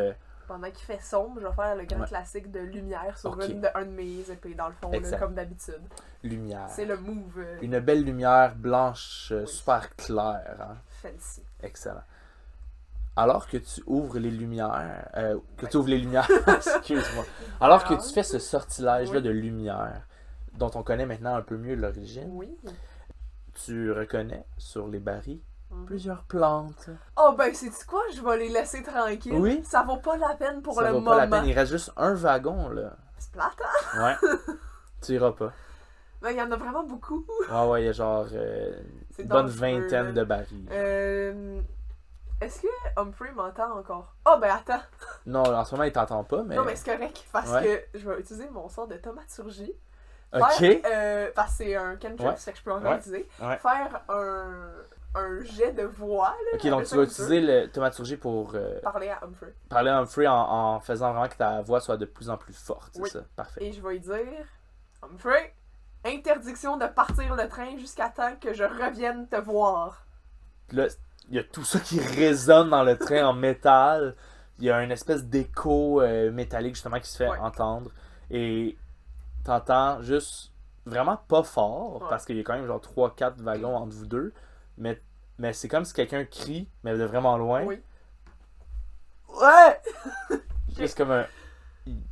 Speaker 1: Pendant qu'il fait sombre, je vais faire le grand
Speaker 2: Ouais.
Speaker 1: classique de lumière sur
Speaker 2: Ok.
Speaker 1: un de mes épées, dans le fond, là,
Speaker 2: Exact.
Speaker 1: comme d'habitude.
Speaker 2: lumière.
Speaker 1: C'est le move
Speaker 2: Une belle lumière blanche,
Speaker 1: Oui.
Speaker 2: super claire. Hein?
Speaker 1: fancy.
Speaker 2: Excellent. Alors que tu ouvres les lumières, excuse-moi. Alors que tu fais ce sortilège-là
Speaker 1: Oui.
Speaker 2: de lumière, dont on connaît maintenant un peu mieux l'origine,
Speaker 1: Oui.
Speaker 2: tu reconnais sur les barils
Speaker 1: Mhm.
Speaker 2: plusieurs plantes.
Speaker 1: Oh ben, sais-tu quoi? Je vais les laisser tranquilles.
Speaker 2: Oui.
Speaker 1: Ça vaut pas la peine pour
Speaker 2: Ça
Speaker 1: le
Speaker 2: vaut
Speaker 1: moment.
Speaker 2: pas la peine, il reste juste un wagon là.
Speaker 1: C'est plate, hein?
Speaker 2: Ouais. Tu iras pas.
Speaker 1: Ben, il y en a vraiment beaucoup.
Speaker 2: Ouais, il y a genre
Speaker 1: C'est
Speaker 2: une bonne
Speaker 1: dangereux,
Speaker 2: vingtaine
Speaker 1: là.
Speaker 2: de barils.
Speaker 1: Est-ce que Humphrey m'entend encore? Oh ben attends.
Speaker 2: Non, en ce moment, il t'entend pas, mais.
Speaker 1: Non mais c'est correct parce
Speaker 2: Ouais.
Speaker 1: que je vais utiliser mon sort de thaumaturgie.
Speaker 2: Ok.
Speaker 1: Faire, parce que c'est un cantrip,
Speaker 2: Ouais.
Speaker 1: fait que je peux encore
Speaker 2: Ouais.
Speaker 1: l'utiliser.
Speaker 2: Ouais.
Speaker 1: Faire un jet de voix. Là,
Speaker 2: Ok, donc
Speaker 1: appelle
Speaker 2: tu
Speaker 1: ça
Speaker 2: vas
Speaker 1: comme ça.
Speaker 2: utiliser le thaumaturgie pour
Speaker 1: Parler à Humphrey.
Speaker 2: parler à Humphrey en faisant vraiment que ta voix soit de plus en plus forte. C'est
Speaker 1: Oui.
Speaker 2: ça, parfait.
Speaker 1: Et je vais lui dire Humphrey, interdiction de partir le train jusqu'à temps que je revienne te voir.
Speaker 2: Là, il y a tout ça qui résonne dans le train en métal. Il y a une espèce d'écho métallique justement qui se fait
Speaker 1: Ouais.
Speaker 2: entendre. Et t'entends juste vraiment pas fort,
Speaker 1: Ouais.
Speaker 2: parce qu'il y a quand même genre 3-4 wagons entre vous deux. Mais c'est comme si quelqu'un crie, mais de vraiment loin.
Speaker 1: Oui.
Speaker 2: Ouais! Juste comme un.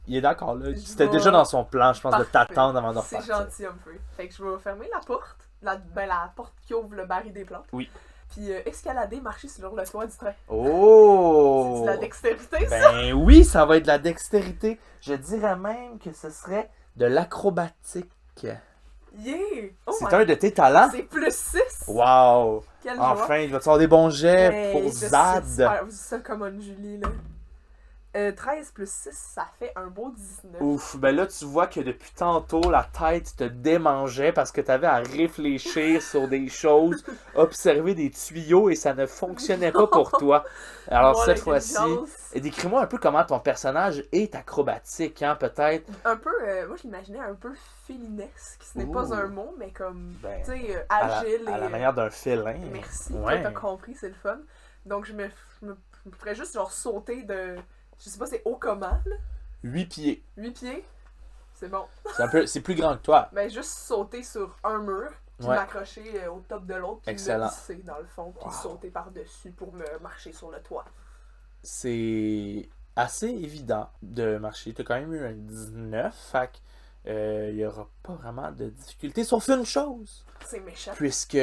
Speaker 2: il est d'accord, là.
Speaker 1: Je
Speaker 2: C'était
Speaker 1: vais-
Speaker 2: déjà dans son plan, je pense, de
Speaker 1: Parfait.
Speaker 2: t'attendre avant de
Speaker 1: C'est
Speaker 2: repartir.
Speaker 1: gentil un peu. Fait que je vais fermer la porte. La porte qui ouvre le baril des plantes.
Speaker 2: Oui.
Speaker 1: Puis escalader, marcher sur le toit du train.
Speaker 2: Oh!
Speaker 1: C'est de la dextérité, ça?
Speaker 2: Ben oui, ça va être de la dextérité. Je dirais même que ce serait de l'acrobatique.
Speaker 1: Yeah! Oh
Speaker 2: C'est
Speaker 1: my-
Speaker 2: un de tes talents?
Speaker 1: C'est plus 6!
Speaker 2: Wow!
Speaker 1: Quelle joie!
Speaker 2: Enfin, il va te faire des bons jets
Speaker 1: Hey,
Speaker 2: pour
Speaker 1: je suis
Speaker 2: Zad.
Speaker 1: super- Vous dites ça comme une Julie, là. 13 plus 6, ça fait un beau 19.
Speaker 2: Ouf, ben là tu vois que depuis tantôt la tête te démangeait parce que t'avais à réfléchir sur des choses, observer des tuyaux et ça ne fonctionnait pas pour toi. Alors
Speaker 1: Bon,
Speaker 2: cette fois-ci,
Speaker 1: l'intelligence.
Speaker 2: décris-moi un peu comment ton personnage est acrobatique, hein, peut-être.
Speaker 1: Un peu, moi je l'imaginais un peu félinesque. Ce n'est
Speaker 2: Ouh.
Speaker 1: pas un mot, mais comme,
Speaker 2: Ben,
Speaker 1: tu sais,
Speaker 2: À la,
Speaker 1: agile
Speaker 2: à la
Speaker 1: et.
Speaker 2: manière d'un félin.
Speaker 1: Merci,
Speaker 2: Ouais.
Speaker 1: toi t'as compris, c'est le fun. Donc je me ferais juste genre sauter de. Je sais pas, c'est haut comment, là?
Speaker 2: 8 pieds.
Speaker 1: 8 pieds? C'est bon.
Speaker 2: C'est plus grand que toi.
Speaker 1: Ben juste sauter sur un mur, puis
Speaker 2: Ouais.
Speaker 1: m'accrocher au top de l'autre, puis
Speaker 2: Excellent.
Speaker 1: me hisser dans le fond, puis
Speaker 2: Wow.
Speaker 1: sauter par-dessus pour me marcher sur le toit.
Speaker 2: C'est assez évident de marcher. T'as quand même eu un 19, fait il n'y aura pas vraiment de difficulté, sauf une chose.
Speaker 1: C'est méchant.
Speaker 2: Puisque,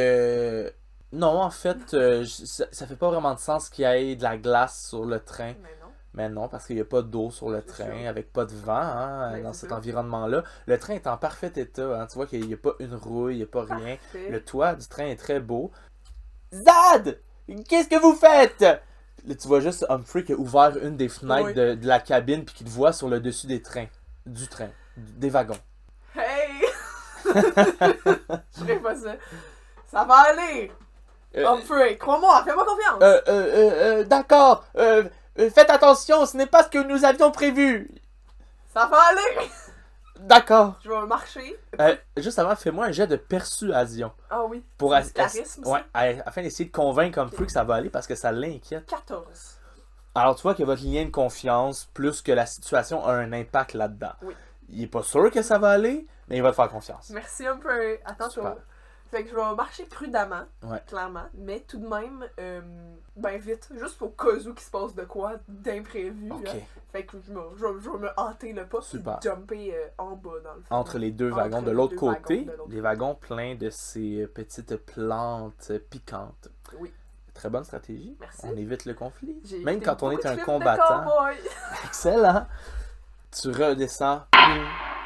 Speaker 2: non, en fait, ça fait pas vraiment de sens qu'il y ait de la glace sur le train.
Speaker 1: Mais non.
Speaker 2: Mais non, parce qu'il n'y a pas d'eau sur le
Speaker 1: C'est
Speaker 2: train,
Speaker 1: sûr.
Speaker 2: avec pas de vent hein,
Speaker 1: Ben,
Speaker 2: dans
Speaker 1: c'est
Speaker 2: cet
Speaker 1: sûr.
Speaker 2: environnement-là. Le train est en parfait état. Hein. Tu vois qu'il n'y a pas une rouille, il n'y a pas rien.
Speaker 1: Parfait.
Speaker 2: Le toit du train est très beau. Zad! Qu'est-ce que vous faites? Là, tu vois juste Humphrey qui a ouvert une des fenêtres
Speaker 1: Oui.
Speaker 2: de la cabine puis qui te voit sur le dessus des trains. Du train. Des wagons.
Speaker 1: Hey! Je ferais pas ça. Ça va aller! Humphrey, crois-moi, fais-moi confiance!
Speaker 2: D'accord. Faites attention, ce n'est pas ce que nous avions prévu.
Speaker 1: Ça va aller!
Speaker 2: D'accord.
Speaker 1: Je vais marcher.
Speaker 2: Juste avant, fais-moi un jet de persuasion.
Speaker 1: Ah oui.
Speaker 2: Pour
Speaker 1: C'est du charisme, ça?
Speaker 2: ouais, afin d'essayer de convaincre Humphrey que ça va aller parce que ça l'inquiète.
Speaker 1: 14.
Speaker 2: Alors, tu vois que votre lien de confiance, plus que la situation, a un impact là-dedans.
Speaker 1: Oui.
Speaker 2: Il est pas sûr que ça va aller, mais il va te faire confiance.
Speaker 1: Merci Humphrey. Attends,
Speaker 2: Super.
Speaker 1: Fait que je vais marcher prudemment,
Speaker 2: Ouais.
Speaker 1: clairement, mais tout de même, ben vite, juste au cas où qu'il se passe de quoi d'imprévu.
Speaker 2: Ok.
Speaker 1: là. Fait que je vais me hâter le pas
Speaker 2: Super.
Speaker 1: et jumper en bas dans le fond.
Speaker 2: Entre les deux
Speaker 1: Entre
Speaker 2: wagons de
Speaker 1: les
Speaker 2: l'autre
Speaker 1: deux
Speaker 2: côté,
Speaker 1: wagons de l'autre
Speaker 2: les wagons pleins de ces petites plantes piquantes.
Speaker 1: Oui.
Speaker 2: Très bonne stratégie.
Speaker 1: Merci.
Speaker 2: On évite le conflit.
Speaker 1: J'ai
Speaker 2: Même
Speaker 1: écouté
Speaker 2: quand on
Speaker 1: beaucoup
Speaker 2: est
Speaker 1: de
Speaker 2: un
Speaker 1: films de
Speaker 2: combattant.
Speaker 1: cow-boy.
Speaker 2: Excellent. Tu redescends, tu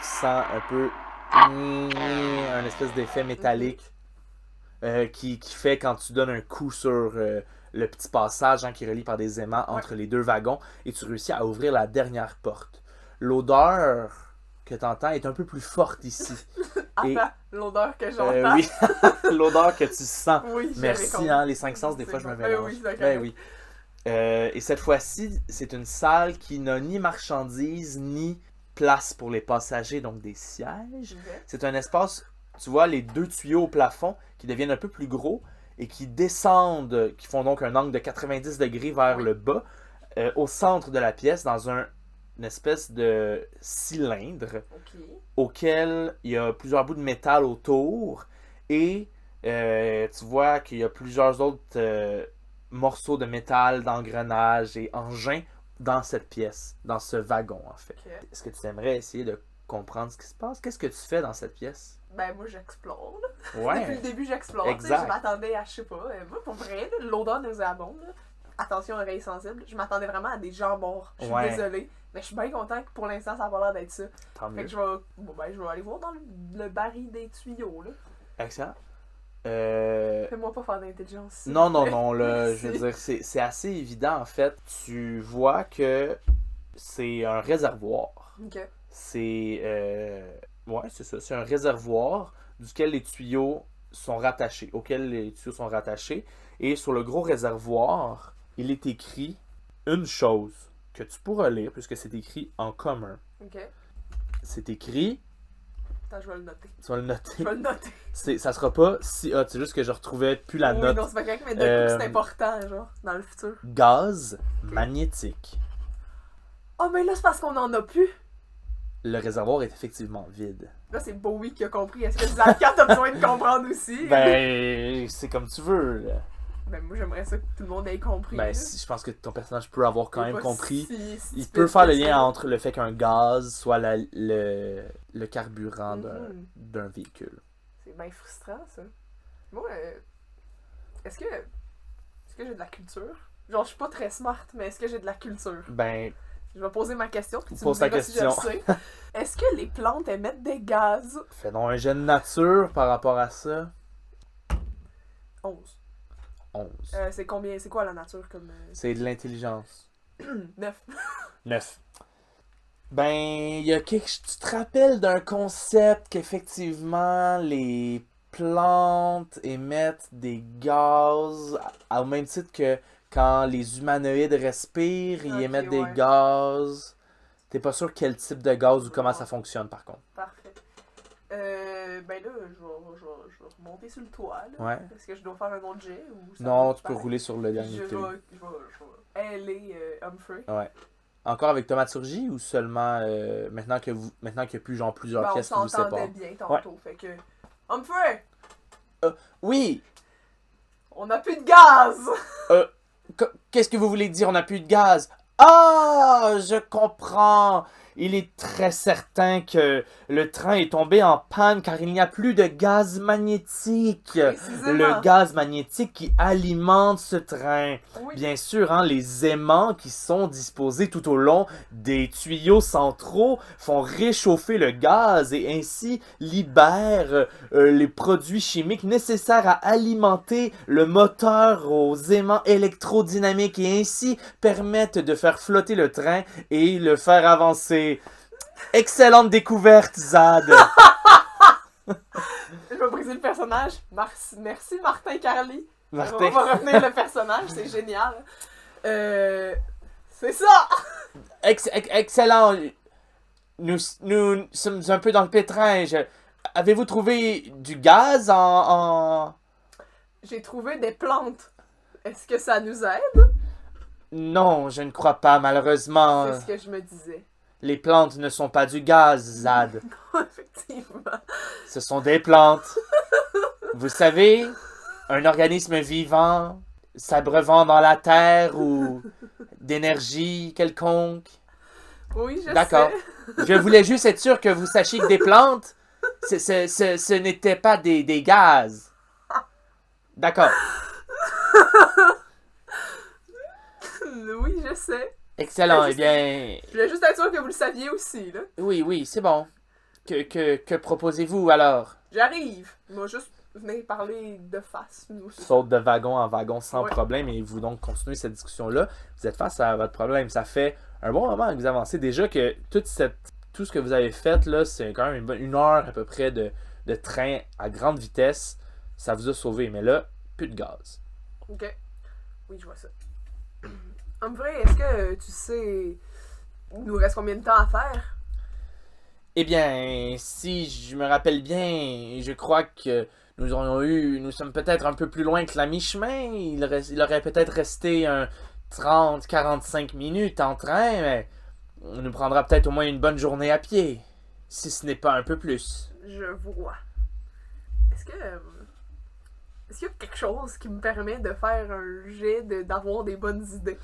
Speaker 2: sens un peu un espèce d'effet métallique qui fait quand tu donnes un coup sur le petit passage hein, qui relie par des aimants entre les deux wagons et tu réussis à ouvrir la dernière porte. L'odeur que tu entends est un peu plus forte ici. Et-
Speaker 1: Attends, l'odeur que j'entends.
Speaker 2: Oui, l'odeur que tu sens.
Speaker 1: Oui, j'avais
Speaker 2: Merci,
Speaker 1: compris.
Speaker 2: hein, les cinq sens, des
Speaker 1: C'est
Speaker 2: fois je me
Speaker 1: bon.
Speaker 2: mélange.
Speaker 1: Oui, c'est
Speaker 2: Ben
Speaker 1: correct.
Speaker 2: oui. Et cette fois-ci, c'est une salle qui n'a ni marchandises, ni place pour les passagers, donc des sièges.
Speaker 1: Ok.
Speaker 2: C'est un espace, tu vois, les deux tuyaux au plafond qui deviennent un peu plus gros et qui descendent, qui font donc un angle de 90 degrés vers
Speaker 1: Oui.
Speaker 2: le bas, au centre de la pièce, dans une espèce de cylindre
Speaker 1: Ok.
Speaker 2: auquel il y a plusieurs bouts de métal autour et tu vois qu'il y a plusieurs autres morceaux de métal, d'engrenages et engins dans cette pièce, dans ce wagon en fait.
Speaker 1: Ok.
Speaker 2: Est-ce que tu aimerais essayer de comprendre ce qui se passe? Qu'est-ce que tu fais dans cette pièce?
Speaker 1: Ben moi j'explore. là. Depuis le
Speaker 2: Ouais,
Speaker 1: début j'explore. Tu sais,
Speaker 2: Exact.
Speaker 1: Je m'attendais à, je sais pas, moi pour vrai, là, l'odeur nauséabonde. là. Attention oreilles sensibles. Je m'attendais vraiment à des jambons. Je suis
Speaker 2: Ouais.
Speaker 1: désolée. Mais je suis bien content que pour l'instant ça a pas l'air d'être ça.
Speaker 2: tant
Speaker 1: Fait
Speaker 2: mieux.
Speaker 1: que je vais aller voir dans le baril des tuyaux là.
Speaker 2: Excellent.
Speaker 1: Fais-moi pas faire d'intelligence. s'il
Speaker 2: Non,
Speaker 1: vous
Speaker 2: non,
Speaker 1: plaît.
Speaker 2: non, là, je veux
Speaker 1: Merci.
Speaker 2: dire, c'est assez évident en fait. Tu vois que c'est un réservoir.
Speaker 1: Ok.
Speaker 2: C'est ouais, c'est ça, c'est un réservoir duquel les tuyaux sont rattachés, auquel les tuyaux sont rattachés et sur le gros réservoir, il est écrit une chose que tu pourras lire puisque c'est écrit en commun.
Speaker 1: Ok.
Speaker 2: C'est écrit,
Speaker 1: Attends, je vais le noter.
Speaker 2: tu vas le
Speaker 1: Je
Speaker 2: noter.
Speaker 1: vais le noter.
Speaker 2: Ça sera pas si hot, c'est juste que je retrouvais plus la
Speaker 1: Oui,
Speaker 2: note.
Speaker 1: non, c'est pas correct, mais d'un coup c'est
Speaker 2: Euh,
Speaker 1: important, genre, dans le futur.
Speaker 2: Gaz magnétique.
Speaker 1: Oh, mais là c'est parce qu'on en a plus.
Speaker 2: Le réservoir est effectivement vide.
Speaker 1: Là c'est Bowie qui a compris. Est-ce que Zalcat a besoin de comprendre aussi?
Speaker 2: Ben, c'est comme tu veux. Là.
Speaker 1: Ben, moi, j'aimerais ça que tout le monde ait compris.
Speaker 2: Ben,
Speaker 1: là.
Speaker 2: je pense que ton personnage peut avoir quand
Speaker 1: C'est
Speaker 2: même
Speaker 1: pas
Speaker 2: compris.
Speaker 1: si
Speaker 2: Il
Speaker 1: stupide
Speaker 2: peut faire
Speaker 1: que
Speaker 2: le lien
Speaker 1: ça.
Speaker 2: entre le fait qu'un gaz soit le carburant
Speaker 1: Mhm.
Speaker 2: d'un véhicule.
Speaker 1: C'est bien frustrant, ça. Moi, est-ce que j'ai de la culture? Genre, je suis pas très smart, mais est-ce que j'ai de la culture?
Speaker 2: Ben,
Speaker 1: Je vais poser ma question, puis tu
Speaker 2: Pose
Speaker 1: me
Speaker 2: ta
Speaker 1: diras si je le
Speaker 2: question.
Speaker 1: sais. Est-ce que les plantes émettent des gaz?
Speaker 2: fais donc un jet de nature par rapport à ça.
Speaker 1: 11.
Speaker 2: 11.
Speaker 1: C'est combien? C'est quoi la nature comme...
Speaker 2: C'est de l'intelligence.
Speaker 1: 9.
Speaker 2: 9. Ben, il y a quelque... Tu te rappelles d'un concept qu'effectivement, les plantes émettent des gaz au même titre que quand les humanoïdes respirent, ils
Speaker 1: Ok,
Speaker 2: émettent des
Speaker 1: ouais.
Speaker 2: gaz. T'es pas sûr quel type de gaz ou comment
Speaker 1: Non.
Speaker 2: ça fonctionne par contre.
Speaker 1: Parfait. Ben là, je vais remonter sur le toit, là.
Speaker 2: Ouais.
Speaker 1: Est-ce que je dois faire un autre jet ou ça
Speaker 2: Non,
Speaker 1: va
Speaker 2: tu peux
Speaker 1: pareil?
Speaker 2: rouler sur le dernier
Speaker 1: Je
Speaker 2: que t'as eu.
Speaker 1: vais ailer Humphrey.
Speaker 2: Ouais. Encore avec thaumaturgie ou seulement maintenant qu'il n'y a plus genre plusieurs
Speaker 1: Ben, on
Speaker 2: pièces qui vous
Speaker 1: s'entendait
Speaker 2: séparent?
Speaker 1: bien tantôt, fait que... Humphrey!
Speaker 2: Oui!
Speaker 1: On a plus de gaz!
Speaker 2: Qu'est-ce que vous voulez dire? On n'a plus de gaz? Ah! Je comprends! Il est très certain que le train est tombé en panne car il n'y a plus de gaz magnétique.
Speaker 1: Précisément.
Speaker 2: Le gaz magnétique qui alimente ce train.
Speaker 1: Oui.
Speaker 2: Bien sûr, hein, les aimants qui sont disposés tout au long des tuyaux centraux font réchauffer le gaz et ainsi libèrent les produits chimiques nécessaires à alimenter le moteur aux aimants électrodynamiques et ainsi permettent de faire flotter le train et le faire avancer. Excellente découverte, Zad!
Speaker 1: Je vais briser le personnage. Merci Martin Carly.
Speaker 2: Martin.
Speaker 1: On va revenir le personnage, c'est génial. C'est ça!
Speaker 2: Excellent. Nous sommes un peu dans le pétrin. Avez-vous trouvé du gaz en...
Speaker 1: J'ai trouvé des plantes. Est-ce que ça nous aide?
Speaker 2: Non, je ne crois pas, malheureusement.
Speaker 1: C'est ce que je me disais.
Speaker 2: Les plantes ne sont pas du gaz, Zad.
Speaker 1: Effectivement.
Speaker 2: Ce sont des plantes. Vous savez, un organisme vivant, s'abreuvant dans la terre ou d'énergie quelconque.
Speaker 1: Oui, je
Speaker 2: D'accord.
Speaker 1: sais.
Speaker 2: Je voulais juste être sûr que vous sachiez que des plantes, ce n'était pas des gaz. D'accord.
Speaker 1: Oui, je sais.
Speaker 2: Excellent.
Speaker 1: Ben,
Speaker 2: Eh bien,
Speaker 1: Je voulais juste être sûr que vous le saviez aussi, là.
Speaker 2: oui, c'est bon. Que proposez-vous alors?
Speaker 1: J'arrive. Il va juste venir parler de face. Nous, c'est ça.
Speaker 2: Saute de wagon en wagon sans
Speaker 1: Ouais.
Speaker 2: problème et vous donc continuez cette discussion-là. Vous êtes face à votre problème. Ça fait un bon moment que vous avancez. Déjà que tout ce que vous avez fait, là, c'est quand même une heure à peu près de train à grande vitesse. Ça vous a sauvé. Mais là, plus de gaz.
Speaker 1: Ok. Oui, je vois ça. En vrai, est-ce que tu sais... Il nous reste combien de temps à faire?
Speaker 2: Eh bien, si je me rappelle bien, je crois que nous sommes peut-être un peu plus loin que la mi-chemin. Il aurait peut-être resté un 30-45 minutes en train, mais on nous prendra peut-être au moins une bonne journée à pied, si ce n'est pas un peu plus.
Speaker 1: Je vois. Est-ce que... Est-ce qu'il y a quelque chose qui me permet de faire un jet d'avoir des bonnes idées?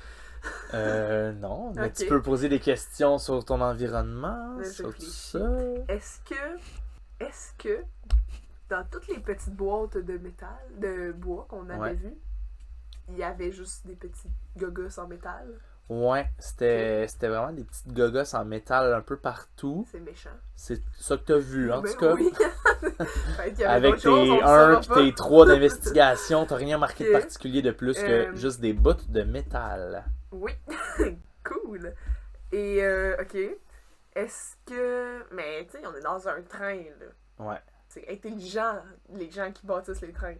Speaker 2: Non, mais
Speaker 1: Ok.
Speaker 2: tu peux poser des questions sur ton environnement,
Speaker 1: Je
Speaker 2: sur tout
Speaker 1: réfléchis.
Speaker 2: ça.
Speaker 1: Est-ce que dans toutes les petites boîtes de métal, de bois qu'on avait
Speaker 2: Ouais.
Speaker 1: vues, il y avait juste des petits gogos en métal?
Speaker 2: Ouais, c'était vraiment des petites gogos en métal un peu partout.
Speaker 1: C'est méchant.
Speaker 2: C'est ça que t'as vu, en
Speaker 1: Ben
Speaker 2: tout cas.
Speaker 1: oui. Fait qu'il y avait
Speaker 2: Avec
Speaker 1: d'autres choses, on
Speaker 2: tes
Speaker 1: le
Speaker 2: 1
Speaker 1: saura
Speaker 2: puis
Speaker 1: pas.
Speaker 2: tes 3 d'investigation, t'as rien marqué de
Speaker 1: Ok.
Speaker 2: particulier de plus que juste des bouts de métal.
Speaker 1: Oui. Cool. Et, ok. Est-ce que... Mais, tu sais, on est dans un train, là.
Speaker 2: Ouais.
Speaker 1: C'est intelligent, les gens qui bâtissent les trains.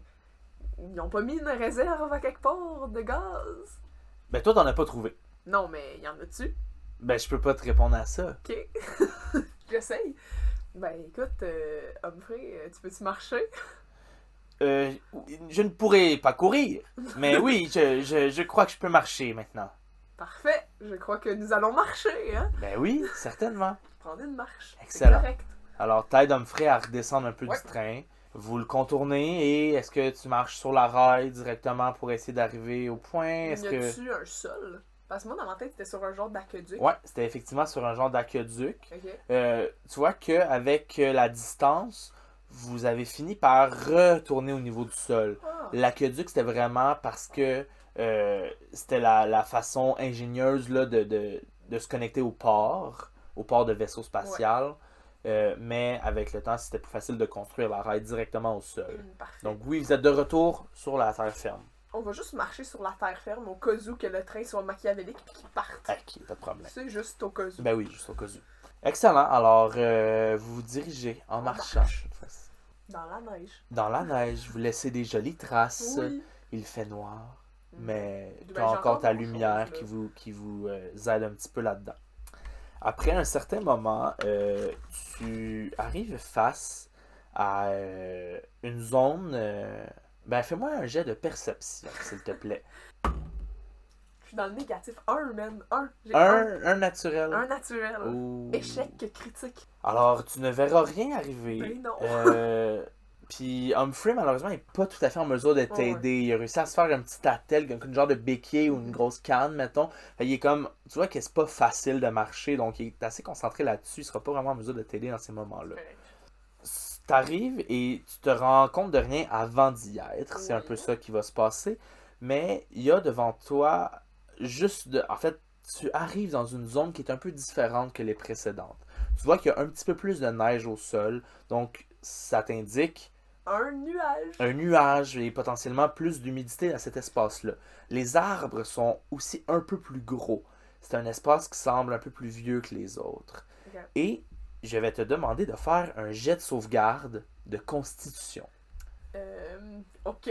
Speaker 1: Ils n'ont pas mis une réserve à quelque part de gaz?
Speaker 2: Ben toi, t'en as pas trouvé.
Speaker 1: Non, mais y en a-tu?
Speaker 2: Ben je peux pas te répondre à ça.
Speaker 1: Ok. J'essaye. Ben, écoute, Humphrey, tu peux-tu marcher?
Speaker 2: Je ne pourrai pas courir, mais oui, je crois que je peux marcher maintenant.
Speaker 1: Parfait. Je crois que nous allons marcher, hein?
Speaker 2: Ben oui, certainement.
Speaker 1: Prendre une marche.
Speaker 2: Excellent.
Speaker 1: C'est correct.
Speaker 2: Alors, t'aides Humphrey à redescendre un peu
Speaker 1: Ouais.
Speaker 2: du train. Vous le contournez et est-ce que tu marches sur la rail directement pour essayer d'arriver au point? Est-ce
Speaker 1: Y
Speaker 2: que...
Speaker 1: a-tu un sol? Parce que moi, dans ma tête, c'était sur un genre d'aqueduc.
Speaker 2: Ouais, c'était effectivement sur un genre d'aqueduc.
Speaker 1: Ok.
Speaker 2: Tu vois qu'avec la distance, vous avez fini par retourner au niveau du sol.
Speaker 1: Ah.
Speaker 2: L'aqueduc, c'était vraiment parce que c'était la façon ingénieuse là, de se connecter au port de vaisseau spatial. Mais avec le temps, c'était plus facile de construire la rail directement au sol.
Speaker 1: Parfait.
Speaker 2: Donc oui, vous êtes de retour sur la terre ferme.
Speaker 1: On va juste marcher sur la terre ferme au cas où que le train soit machiavélique et qu'il parte.
Speaker 2: Ok, pas de problème.
Speaker 1: C'est juste au cas où.
Speaker 2: Ben oui, juste au cas où. Excellent. Alors, vous vous dirigez en marchant.
Speaker 1: marche.
Speaker 2: cette fois-ci.
Speaker 1: Dans la neige.
Speaker 2: Dans la neige, vous laissez des jolies traces.
Speaker 1: Oui.
Speaker 2: Il fait noir, mais
Speaker 1: Ben,
Speaker 2: tu
Speaker 1: j'ai
Speaker 2: as encore
Speaker 1: encore
Speaker 2: ta
Speaker 1: mon
Speaker 2: lumière
Speaker 1: chose, là.
Speaker 2: qui vous aide un petit peu là-dedans. Après un certain moment, tu arrives face à une zone. Ben, fais-moi un jet de perception, s'il te plaît.
Speaker 1: Je suis dans le négatif. Un, man. Un. J'ai
Speaker 2: Un naturel.
Speaker 1: Un naturel.
Speaker 2: Ouh.
Speaker 1: Échec critique.
Speaker 2: Alors, tu ne verras rien arriver.
Speaker 1: Ben non.
Speaker 2: Puis Humphrey, malheureusement, n'est pas tout à fait en mesure de t'aider. Il a réussi à se faire un petit attel, une genre de béquille ou une grosse canne, mettons. Fait, il est comme, tu vois que c'est pas facile de marcher, donc il est assez concentré là-dessus. Il sera pas vraiment en mesure de t'aider dans ces moments-là. T'arrives et tu te rends compte de rien avant d'y être. C'est un peu ça qui va se passer. Mais il y a devant toi en fait, tu arrives dans une zone qui est un peu différente que les précédentes. Tu vois qu'il y a un petit peu plus de neige au sol. Donc, ça t'indique
Speaker 1: Un nuage.
Speaker 2: un nuage et potentiellement plus d'humidité à cet espace-là. Les arbres sont aussi un peu plus gros. C'est un espace qui semble un peu plus vieux que les autres.
Speaker 1: Ok.
Speaker 2: Et je vais te demander de faire un jet de sauvegarde de constitution.
Speaker 1: Ok.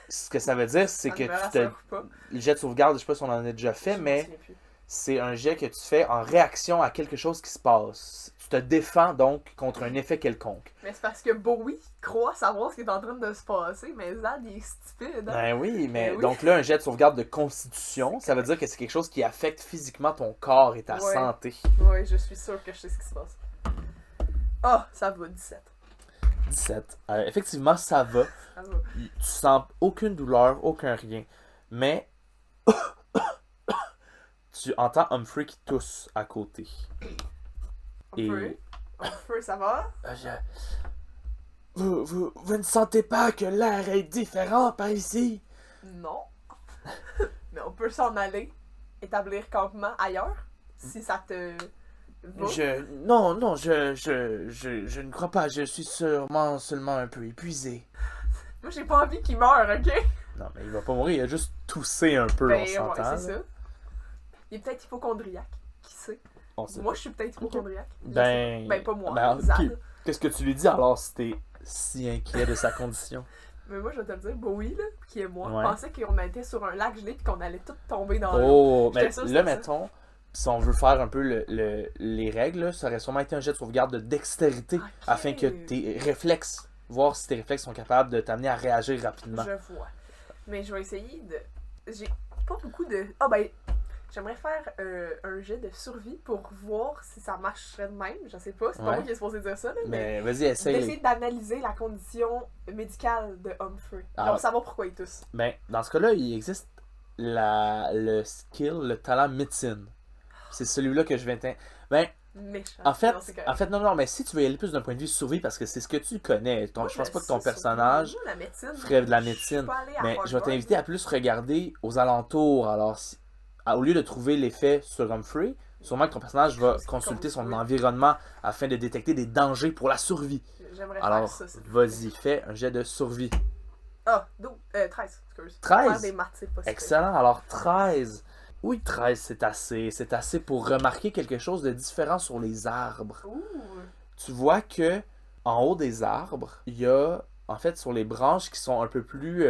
Speaker 2: Ce que ça veut dire, c'est
Speaker 1: Ça
Speaker 2: que
Speaker 1: ne me
Speaker 2: tu
Speaker 1: rassure pas.
Speaker 2: le jet de sauvegarde, je sais pas si on en a déjà fait,
Speaker 1: Je m'en
Speaker 2: mais
Speaker 1: souviens plus.
Speaker 2: c'est un jet que tu fais en réaction à quelque chose qui se passe. Tu te défends donc contre un effet quelconque.
Speaker 1: Mais c'est parce que Bowie croit savoir ce qui est en train de se passer, mais Zad, il est stupide. Hein?
Speaker 2: Ben oui, mais
Speaker 1: Ben oui.
Speaker 2: donc là, un jet de sauvegarde de constitution, ça veut dire que c'est quelque chose qui affecte physiquement ton corps et ta
Speaker 1: Ouais.
Speaker 2: santé.
Speaker 1: Ouais, je suis sûre que je sais ce qui se passe. Ah, ça va, 17.
Speaker 2: 17. Effectivement, ça va.
Speaker 1: Ça va.
Speaker 2: Tu sens aucune douleur, aucun rien. Mais tu entends Humphrey qui tousse à côté.
Speaker 1: Humphrey? Humphrey, ça va?
Speaker 2: Vous ne sentez pas que l'air est différent par ici?
Speaker 1: Non. Mais on peut s'en aller, établir campement ailleurs, si ça te va.
Speaker 2: Non, je ne crois pas. Je suis seulement un peu épuisé.
Speaker 1: Moi, j'ai pas envie qu'il meure, ok?
Speaker 2: Non, mais il va pas mourir, il a juste toussé un peu, on
Speaker 1: Ben,
Speaker 2: s'entend.
Speaker 1: ouais, c'est
Speaker 2: là.
Speaker 1: ça. Il est peut-être hypochondriaque, qui sait?
Speaker 2: On sait
Speaker 1: Moi,
Speaker 2: pas.
Speaker 1: je suis peut-être hypochondriaque. Je sais
Speaker 2: Ben,
Speaker 1: pas. Ben, pas moi,
Speaker 2: ben,
Speaker 1: Zad.
Speaker 2: ok. Qu'est-ce que tu lui dis alors si t'es si inquiet de sa condition?
Speaker 1: Mais moi, je vais te le dire, Bowie, là, qui est moi,
Speaker 2: Ouais.
Speaker 1: pensait qu'on était sur un lac gelé et qu'on allait tout tomber dans l'eau.
Speaker 2: Oh, mais
Speaker 1: J'étais sûre que
Speaker 2: là,
Speaker 1: c'était ça.
Speaker 2: mettons, si on veut faire un peu les règles, là, ça aurait sûrement été un jet de sauvegarde de dextérité
Speaker 1: Ok.
Speaker 2: afin que tes réflexes, voir si tes réflexes sont capables de t'amener à réagir rapidement.
Speaker 1: Je vois. Mais je vais essayer de... J'ai pas beaucoup de... Ah ben, j'aimerais faire un jet de survie pour voir si ça marcherait de même. Je sais pas, c'est pas
Speaker 2: Ouais.
Speaker 1: moi qui est supposé dire ça, là, mais...
Speaker 2: Mais vas-y,
Speaker 1: D'essayer
Speaker 2: essaye.
Speaker 1: d'analyser la condition médicale de Humphrey.
Speaker 2: Ah
Speaker 1: Donc,
Speaker 2: ouais.
Speaker 1: savoir pourquoi il tousse.
Speaker 2: Ben, dans ce cas-là, il existe le skill, le talent médecine. C'est celui-là que je vais Ben,
Speaker 1: Méchant.
Speaker 2: en fait,
Speaker 1: Non, c'est correct.
Speaker 2: non, mais si tu veux y aller plus d'un point de vue survie, parce que c'est ce que tu connais,
Speaker 1: Moi,
Speaker 2: je pense
Speaker 1: je
Speaker 2: pas que ton
Speaker 1: sais,
Speaker 2: personnage
Speaker 1: surtout, la médecine,
Speaker 2: ferait de la
Speaker 1: je suis
Speaker 2: médecine.
Speaker 1: pas allée à
Speaker 2: Mais je vais
Speaker 1: Harvard.
Speaker 2: t'inviter à plus regarder aux alentours. Alors, au lieu de trouver l'effet sur Humphrey, sûrement que ton personnage va
Speaker 1: C'est
Speaker 2: consulter son
Speaker 1: comme ça.
Speaker 2: environnement afin de détecter des dangers pour la survie.
Speaker 1: J'aimerais
Speaker 2: Alors,
Speaker 1: faire ça.
Speaker 2: vas-y, fais un jet de survie.
Speaker 1: Ah, 13, excuse.
Speaker 2: 13?
Speaker 1: Faire des maths, c'est pas si
Speaker 2: Excellent. Alors, 13. Oui, 13, c'est assez. C'est assez pour remarquer quelque chose de différent sur les arbres.
Speaker 1: pire. Ouh.
Speaker 2: Tu vois que en haut des arbres, il y a, en fait, sur les branches qui sont un peu plus...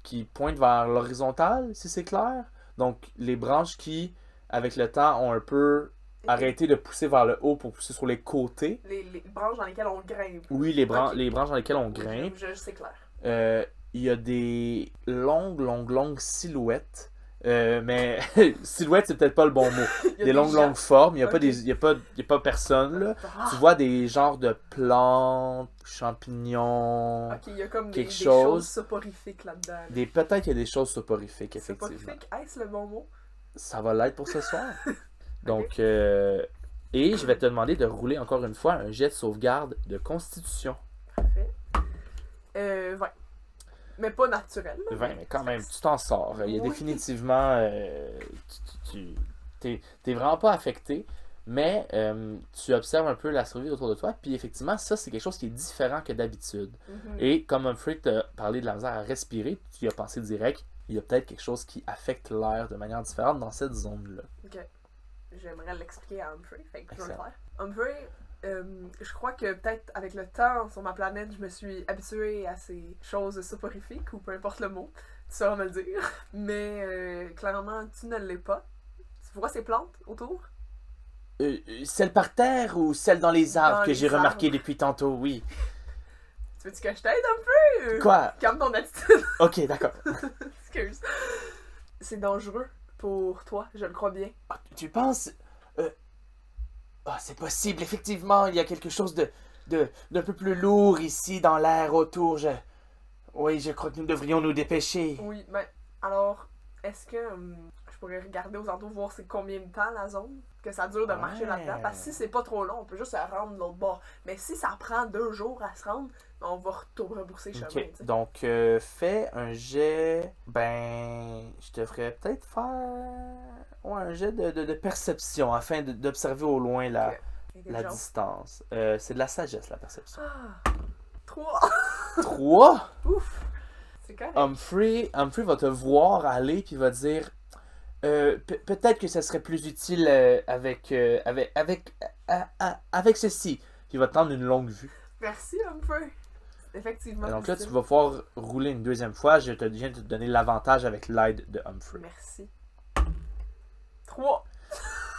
Speaker 2: qui pointent vers l'horizontale, si c'est clair. Donc, les branches qui, avec le temps, ont un peu arrêté de pousser vers le haut pour pousser sur les côtés.
Speaker 1: Les branches dans lesquelles on grimpe.
Speaker 2: Oui,
Speaker 1: Ok.
Speaker 2: les branches dans lesquelles on grimpe.
Speaker 1: C'est clair.
Speaker 2: Il y a des longues silhouettes Mais silhouette, c'est peut-être pas le bon mot.
Speaker 1: Il y a
Speaker 2: Des longues,
Speaker 1: gens.
Speaker 2: longues formes. Il n'y a, pas
Speaker 1: Ok.
Speaker 2: des, y a pas personne, là.
Speaker 1: Ah,
Speaker 2: Tu vois des genres de plantes, champignons,
Speaker 1: ok, il y a comme
Speaker 2: quelque
Speaker 1: des
Speaker 2: chose.
Speaker 1: choses soporifiques là-dedans. Là.
Speaker 2: Peut-être qu'il y a des choses soporifiques, effectivement.
Speaker 1: Soporifique, est-ce le bon mot?
Speaker 2: Ça va l'être pour ce soir.
Speaker 1: Ok.
Speaker 2: Donc, et je vais te demander de rouler encore une fois un jet de sauvegarde de constitution.
Speaker 1: Parfait. 20. Mais pas naturel. Là,
Speaker 2: 20, mais quand même, tu t'en sors. Il y a
Speaker 1: Oui.
Speaker 2: définitivement. T'es vraiment pas affecté, mais tu observes un peu la survie autour de toi. Puis effectivement, ça, c'est quelque chose qui est différent que d'habitude.
Speaker 1: Mhm.
Speaker 2: Et comme Humphrey t'a parlé de la misère à respirer, tu y as pensé direct, il y a peut-être quelque chose qui affecte l'air de manière différente dans cette zone-là.
Speaker 1: Ok. J'aimerais l'expliquer à Humphrey, fait que je vais le
Speaker 2: Excellent.
Speaker 1: faire. Humphrey, je crois que peut-être avec le temps sur ma planète, je me suis habituée à ces choses soporifiques, ou peu importe le mot, tu sauras me le dire. Mais clairement, tu ne l'es pas. Tu vois ces plantes autour?
Speaker 2: Celle par terre ou celle dans les arbres
Speaker 1: Dans
Speaker 2: que
Speaker 1: les
Speaker 2: j'ai remarqué
Speaker 1: arbres.
Speaker 2: depuis tantôt, oui.
Speaker 1: Tu veux-tu que je t'aide un peu?
Speaker 2: Quoi?
Speaker 1: Calme ton attitude.
Speaker 2: Ok, d'accord.
Speaker 1: Excuse. C'est dangereux pour toi, je le crois bien.
Speaker 2: Ah, tu penses... c'est possible, effectivement, il y a quelque chose d'un peu plus lourd ici dans l'air autour. Oui, je crois que nous devrions nous dépêcher.
Speaker 1: Oui, mais alors, est-ce que je pourrais regarder aux alentours, voir c'est combien de temps la zone que ça dure de marcher
Speaker 2: Ouais.
Speaker 1: là-dedans? Parce que si c'est pas trop long, on peut juste se rendre de l'autre bord. Mais si ça prend 2 jours à se rendre, on va rebourser chemin.
Speaker 2: Ok,
Speaker 1: tu sais.
Speaker 2: donc fais un jet. Ben, je devrais peut-être faire un jet de perception afin d'observer au loin la
Speaker 1: Intelligence.
Speaker 2: distance. C'est de la sagesse, la perception.
Speaker 1: Ah, 3.
Speaker 2: 3.
Speaker 1: Ouf. C'est correct.
Speaker 2: Humphrey va te voir aller puis va dire peut-être que ça serait plus utile avec ceci. Puis il va te tendre une longue vue.
Speaker 1: Merci Humphrey. Effectivement.
Speaker 2: Donc là,
Speaker 1: utile.
Speaker 2: tu vas pouvoir rouler une deuxième fois. Je viens de te donner l'avantage avec l'aide de Humphrey.
Speaker 1: Merci. 3.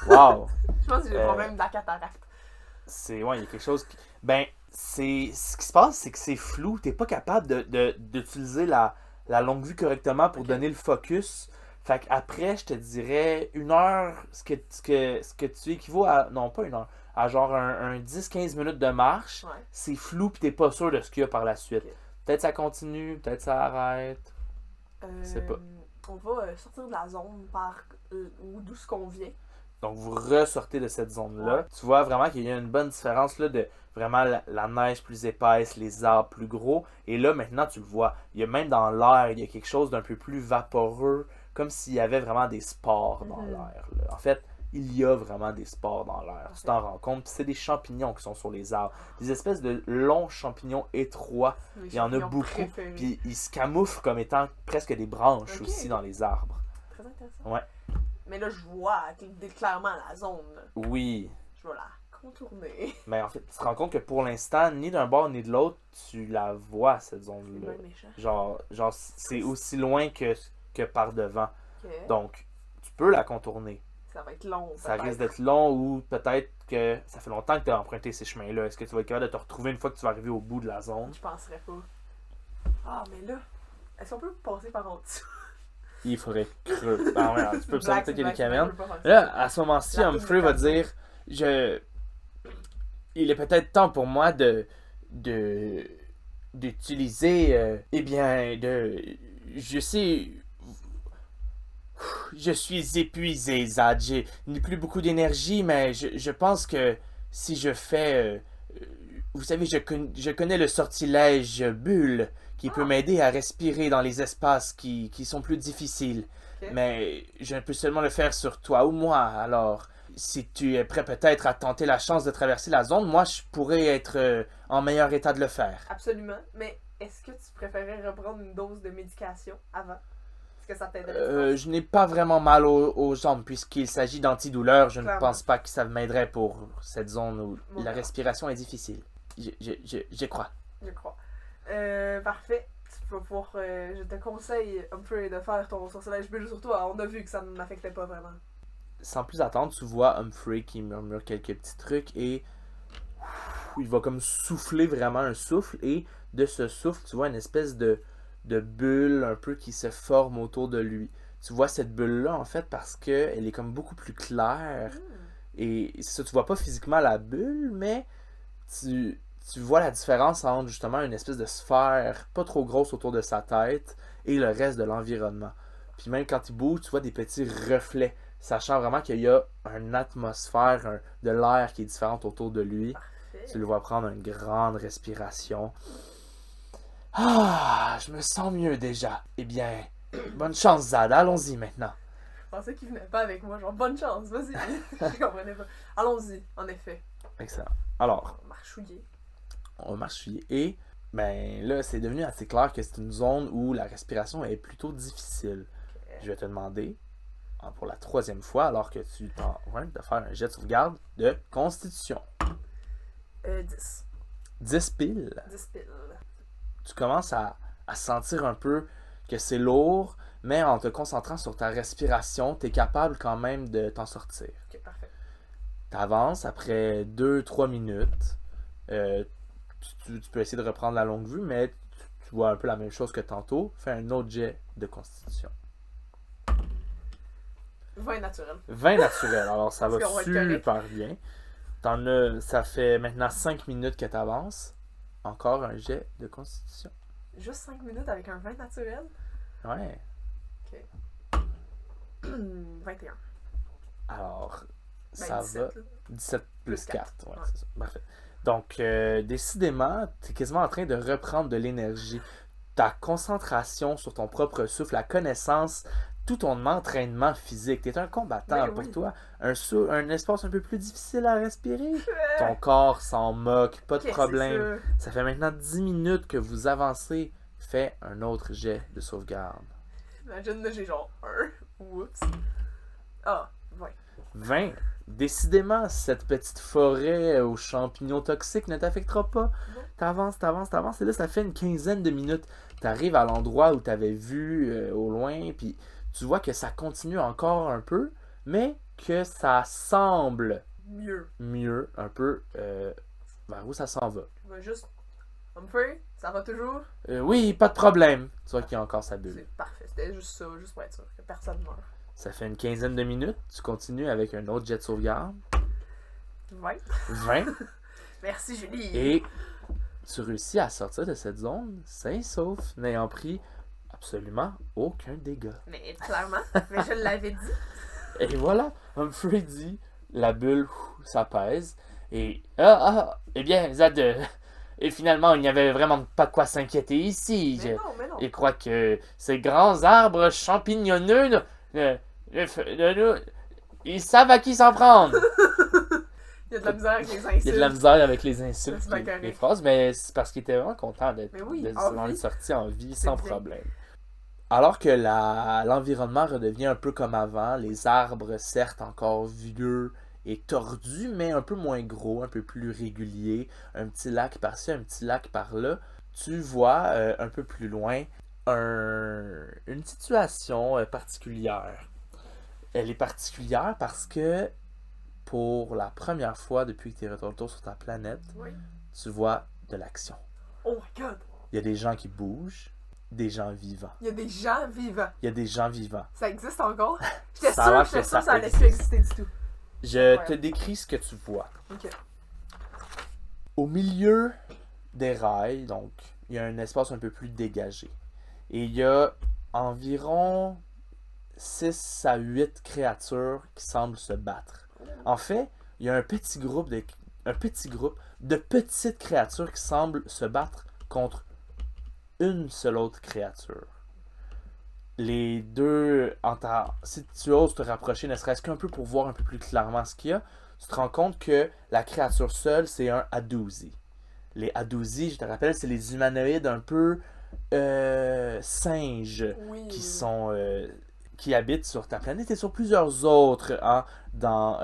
Speaker 2: Wow!
Speaker 1: Je pense que j'ai le
Speaker 2: Euh,
Speaker 1: problème de la cataracte.
Speaker 2: Ouais, il y a quelque chose qui... Ben, ce qui se passe, c'est que c'est flou. T'es pas capable d'utiliser la longue vue correctement pour
Speaker 1: Ok.
Speaker 2: donner le focus. Fait qu'après, je te dirais 1 heure, ce que tu équivaut à... Non, pas 1 heure. À genre un 10-15 minutes de marche.
Speaker 1: Ouais.
Speaker 2: C'est flou puis t'es pas sûr de ce qu'il y a par la suite.
Speaker 1: Ok.
Speaker 2: Peut-être ça continue, peut-être ça arrête. sais pas.
Speaker 1: On va sortir de la zone par d'où ce qu'on vient.
Speaker 2: Donc vous ressortez de cette zone-là.
Speaker 1: Ouais.
Speaker 2: Tu vois vraiment qu'il y a une bonne différence là, de vraiment la neige plus épaisse, les arbres plus gros. Et là maintenant tu le vois. Il y a même dans l'air, il y a quelque chose d'un peu plus vaporeux. Comme s'il y avait vraiment des spores dans l'air. Là. En fait, il y a vraiment des spores dans l'air. Tu t'en rends compte. Puis c'est des champignons qui sont sur les arbres. Des espèces de longs champignons étroits. Il y en a beaucoup. Puis ils se camouflent comme étant presque des branches
Speaker 1: Ok.
Speaker 2: aussi dans les arbres.
Speaker 1: Très intéressant.
Speaker 2: Ouais.
Speaker 1: Mais là, je vois clairement la zone. Là.
Speaker 2: Oui.
Speaker 1: Je vais la contourner.
Speaker 2: Mais en fait, tu te rends compte que pour l'instant, ni d'un bord ni de l'autre, tu la vois, cette
Speaker 1: C'est
Speaker 2: zone-là.
Speaker 1: bien méchant.
Speaker 2: Genre c'est aussi loin que par devant.
Speaker 1: Ok.
Speaker 2: Donc, tu peux la contourner.
Speaker 1: Ça va être long.
Speaker 2: Ça
Speaker 1: peut-être.
Speaker 2: risque d'être long ou peut-être que ça fait longtemps que tu as emprunté ces chemins-là. Est-ce que tu vas être capable de te retrouver une fois que tu vas arriver au bout de la zone?
Speaker 1: Je penserais pas. Ah, mais là, est-ce qu'on peut passer par en dessous?
Speaker 2: Il faudrait creux. Ah ouais, tu peux observer peut-être qu'il y a des cavernes.
Speaker 1: cavernes.
Speaker 2: Là, à ce moment-ci,
Speaker 1: La
Speaker 2: Humphrey va dire il est peut-être temps pour moi d'utiliser. Je sais. Je suis épuisé, Zad. Je n'ai plus beaucoup d'énergie, mais je pense que si je fais. Vous savez, je connais le sortilège bulle qui peut m'aider à respirer dans les espaces qui sont plus difficiles.
Speaker 1: Ok.
Speaker 2: Mais je ne peux seulement le faire sur toi ou moi. Alors, si tu es prêt peut-être à tenter la chance de traverser la zone, moi je pourrais être en meilleur état de le faire.
Speaker 1: Absolument. Mais est-ce que tu préférais reprendre une dose de médication avant? Est-ce que ça t'aiderait?
Speaker 2: Je n'ai pas vraiment mal aux jambes puisqu'il s'agit d'antidouleurs. Je ne
Speaker 1: Clairement.
Speaker 2: pense pas que ça m'aiderait pour cette zone où
Speaker 1: Bon,
Speaker 2: la respiration est difficile. Je crois.
Speaker 1: Je crois. Parfait. Tu vas pouvoir. Je te conseille un peu de faire ton sorcelage bulle sur toi. On a vu que ça ne m'affectait pas vraiment.
Speaker 2: Sans plus attendre, tu vois Humphrey qui murmure quelques petits trucs et il va comme souffler vraiment un souffle et de ce souffle, tu vois une espèce de bulle un peu qui se forme autour de lui. tu vois cette bulle-là, en fait, parce qu'elle est comme beaucoup plus claire. Et c'est ça, tu vois pas physiquement la bulle, mais tu vois la différence entre justement une espèce de sphère pas trop grosse autour de sa tête et le reste de l'environnement. Puis même quand il bouge, tu vois des petits reflets, sachant vraiment qu'il y a une atmosphère, de l'air qui est différente autour de lui.
Speaker 1: Parfait.
Speaker 2: Tu le vois prendre une grande respiration. Ah, je me sens mieux déjà. Eh bien, bonne chance Zad, allons-y maintenant.
Speaker 1: Je pensais qu'il venait pas avec moi, genre bonne chance, vas-y. Je comprenais pas. Allons-y, en effet.
Speaker 2: Excellent. Alors,
Speaker 1: On va marchouiller.
Speaker 2: on va marcher et ben là, c'est devenu assez clair que c'est une zone où la respiration est plutôt difficile. Je vais te demander, pour la 3e fois, alors que tu t'en vas de faire un jet de sauvegarde de constitution.
Speaker 1: 10.
Speaker 2: 10 piles.
Speaker 1: 10 piles.
Speaker 2: Tu commences à sentir un peu que c'est lourd, mais en te concentrant sur ta respiration, tu es capable quand même de t'en sortir.
Speaker 1: Ok, parfait.
Speaker 2: Tu avances après 2-3 minutes. Tu peux essayer de reprendre la longue vue, mais tu vois un peu la même chose que tantôt. Fais un autre jet de constitution.
Speaker 1: 20 naturel.
Speaker 2: 20 naturel, alors ça va
Speaker 1: Parce qu'on va être
Speaker 2: super bien. Ça fait maintenant 5 minutes que tu avances. Encore un jet de constitution.
Speaker 1: Juste 5 minutes avec un 20 naturel.
Speaker 2: Ouais.
Speaker 1: 21.
Speaker 2: Alors,
Speaker 1: Ben,
Speaker 2: ça
Speaker 1: 17,
Speaker 2: va.
Speaker 1: là.
Speaker 2: 17 plus 4. Ouais,
Speaker 1: Ouais.
Speaker 2: c'est ça. Parfait. Donc, décidément, tu es quasiment en train de reprendre de l'énergie. Ta concentration sur ton propre souffle, la connaissance, tout ton entraînement physique. Tu es un combattant.
Speaker 1: Ben
Speaker 2: Pour
Speaker 1: oui.
Speaker 2: toi, un espace un peu plus difficile à respirer. Ton corps s'en moque, pas de
Speaker 1: Qu'est-ce
Speaker 2: problème.
Speaker 1: que c'est ça?
Speaker 2: Ça fait maintenant 10 minutes que vous avancez. Fais un autre jet de sauvegarde.
Speaker 1: Imagine, là, j'ai genre 1. Oups. Ah, 20.
Speaker 2: 20. Décidément, cette petite forêt aux champignons toxiques ne t'affectera pas.
Speaker 1: Non.
Speaker 2: T'avances. Et là, ça fait une quinzaine de minutes. T'arrives à l'endroit où t'avais vu au loin, puis tu vois que ça continue encore un peu, mais que ça semble
Speaker 1: Mieux.
Speaker 2: un peu vers où ça s'en va.
Speaker 1: Je vais juste. Humphrey, ça va toujours?
Speaker 2: Oui, pas de problème. Tu vois qu'il y a encore sa bulle.
Speaker 1: C'est parfait. C'était juste ça, juste pour être sûr que personne meurt.
Speaker 2: Ça fait une quinzaine de minutes. Tu continues avec un autre jet de sauvegarde.
Speaker 1: 20.
Speaker 2: 20.
Speaker 1: Merci, Julie.
Speaker 2: Et tu réussis à sortir de cette zone sain et sauf, n'ayant pris absolument aucun dégât.
Speaker 1: Mais clairement, mais je l'avais dit.
Speaker 2: Et voilà, Humphrey dit, la bulle s'apaise. Et eh bien, Zad, et finalement, il n'y avait vraiment pas de quoi s'inquiéter ici.
Speaker 1: Mais non.
Speaker 2: Je crois que ces grands arbres champignonneux, ils savent à qui s'en prendre.
Speaker 1: Il y a de la misère avec les insultes.
Speaker 2: Il y a de la misère avec les insultes,
Speaker 1: C'est bien
Speaker 2: les
Speaker 1: correct.
Speaker 2: phrases, mais c'est parce qu'il était vraiment content d'être
Speaker 1: Mais oui,
Speaker 2: d'être
Speaker 1: en vie.
Speaker 2: sorti en vie
Speaker 1: C'est
Speaker 2: sans
Speaker 1: bien.
Speaker 2: problème. Alors que l'environnement redevient un peu comme avant, les arbres, certes encore vieux et tordus, mais un peu moins gros, un peu plus réguliers, un petit lac par-ci, un petit lac par-là, tu vois un peu plus loin une situation particulière. Elle est particulière parce que pour la première fois depuis que tu es retourné sur ta planète,
Speaker 1: Oui.
Speaker 2: tu vois de l'action.
Speaker 1: Oh my god.
Speaker 2: Il y a des gens qui bougent, des gens vivants.
Speaker 1: Il y a des gens vivants.
Speaker 2: Il y a des gens vivants.
Speaker 1: Ça existe encore? J'étais
Speaker 2: Ça a l'air
Speaker 1: sûre
Speaker 2: que
Speaker 1: que ça allait
Speaker 2: existe.
Speaker 1: plus exister du tout.
Speaker 2: Je
Speaker 1: Ouais.
Speaker 2: te décris ce que tu vois.
Speaker 1: Ok.
Speaker 2: Au milieu des rails, donc, il y a un espace un peu plus dégagé. Et il y a environ 6 à 8 créatures qui semblent se battre. En fait, il y a un petit groupe de petites créatures qui semblent se battre contre une seule autre créature. Les deux, si tu oses te rapprocher, ne serait-ce qu'un peu pour voir un peu plus clairement ce qu'il y a, tu te rends compte que la créature seule, c'est un Aduzi. Les Aduzi, je te rappelle, c'est les humanoïdes un peu singes
Speaker 1: Oui.
Speaker 2: qui habitent sur ta planète et sur plusieurs autres dans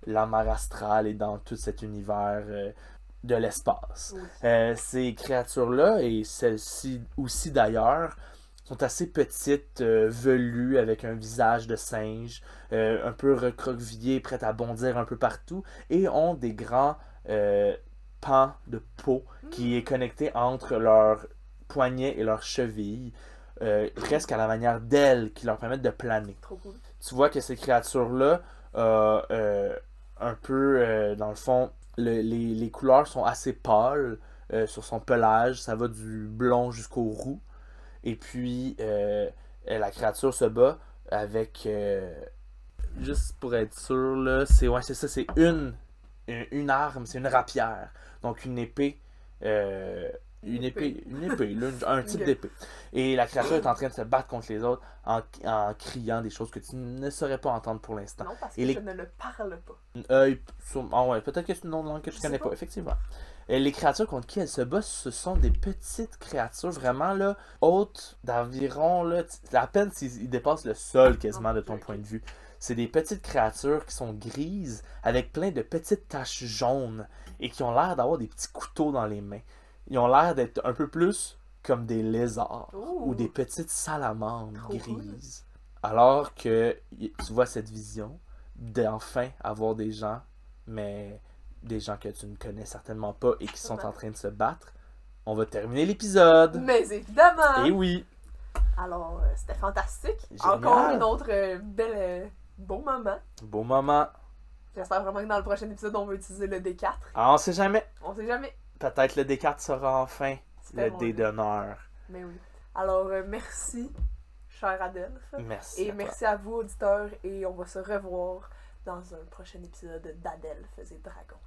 Speaker 2: la mer astrale et dans tout cet univers de l'espace.
Speaker 1: Oui.
Speaker 2: Ces créatures-là, et celles-ci aussi d'ailleurs, sont assez petites, velues, avec un visage de singe, un peu recroquevillées, prêtes à bondir un peu partout, et ont des grands pans de peau qui est connecté entre leurs poignets et leurs chevilles. presque à la manière d'ailes qui leur permettent de planer.
Speaker 1: Trop cool.
Speaker 2: Tu vois que ces créatures-là, un peu, dans le fond, les couleurs sont assez pâles sur son pelage. Ça va du blond jusqu'au roux. Et puis, la créature se bat avec, juste pour être sûr, là, c'est ça, c'est une arme, c'est une rapière. Donc une épée, une épée, là, un type
Speaker 1: Ok.
Speaker 2: d'épée. Et la créature est en train de se battre contre les autres en criant des choses que tu ne saurais pas entendre pour l'instant.
Speaker 1: Non, parce que
Speaker 2: Et les
Speaker 1: je ne le parle pas.
Speaker 2: ouais, peut-être que c'est une autre langue que
Speaker 1: Je
Speaker 2: tu
Speaker 1: sais
Speaker 2: connais
Speaker 1: pas.
Speaker 2: pas, effectivement. Et les créatures contre qui elles se battent, ce sont des petites créatures vraiment là, hautes d'environ, là, à peine s'ils dépassent le sol quasiment de ton
Speaker 1: Ok.
Speaker 2: point de vue. C'est des petites créatures qui sont grises avec plein de petites taches jaunes et qui ont l'air d'avoir des petits couteaux dans les mains. Ils ont l'air d'être un peu plus comme des lézards ou des
Speaker 1: Ouh,
Speaker 2: petites salamandres
Speaker 1: trop cool.
Speaker 2: grises. Alors que tu vois cette vision d'enfin avoir des gens, mais des gens que tu ne connais certainement pas et qui sont en train de se battre, on va terminer l'épisode.
Speaker 1: Mais évidemment!
Speaker 2: Et oui,
Speaker 1: Alors, c'était fantastique.
Speaker 2: Génial.
Speaker 1: Encore une autre belle, beau moment.
Speaker 2: beau moment.
Speaker 1: J'espère vraiment que dans le prochain épisode, on va utiliser le D4.
Speaker 2: Ah, on sait jamais.
Speaker 1: On sait jamais.
Speaker 2: Peut-être le D4 sera enfin le
Speaker 1: C'était mon
Speaker 2: dé
Speaker 1: dé.
Speaker 2: d'honneur.
Speaker 1: Mais oui. Alors, merci, cher Adelph.
Speaker 2: Merci.
Speaker 1: Et
Speaker 2: à toi.
Speaker 1: merci à vous, auditeurs. Et on va se revoir dans un prochain épisode d'Adelphes et Dragons.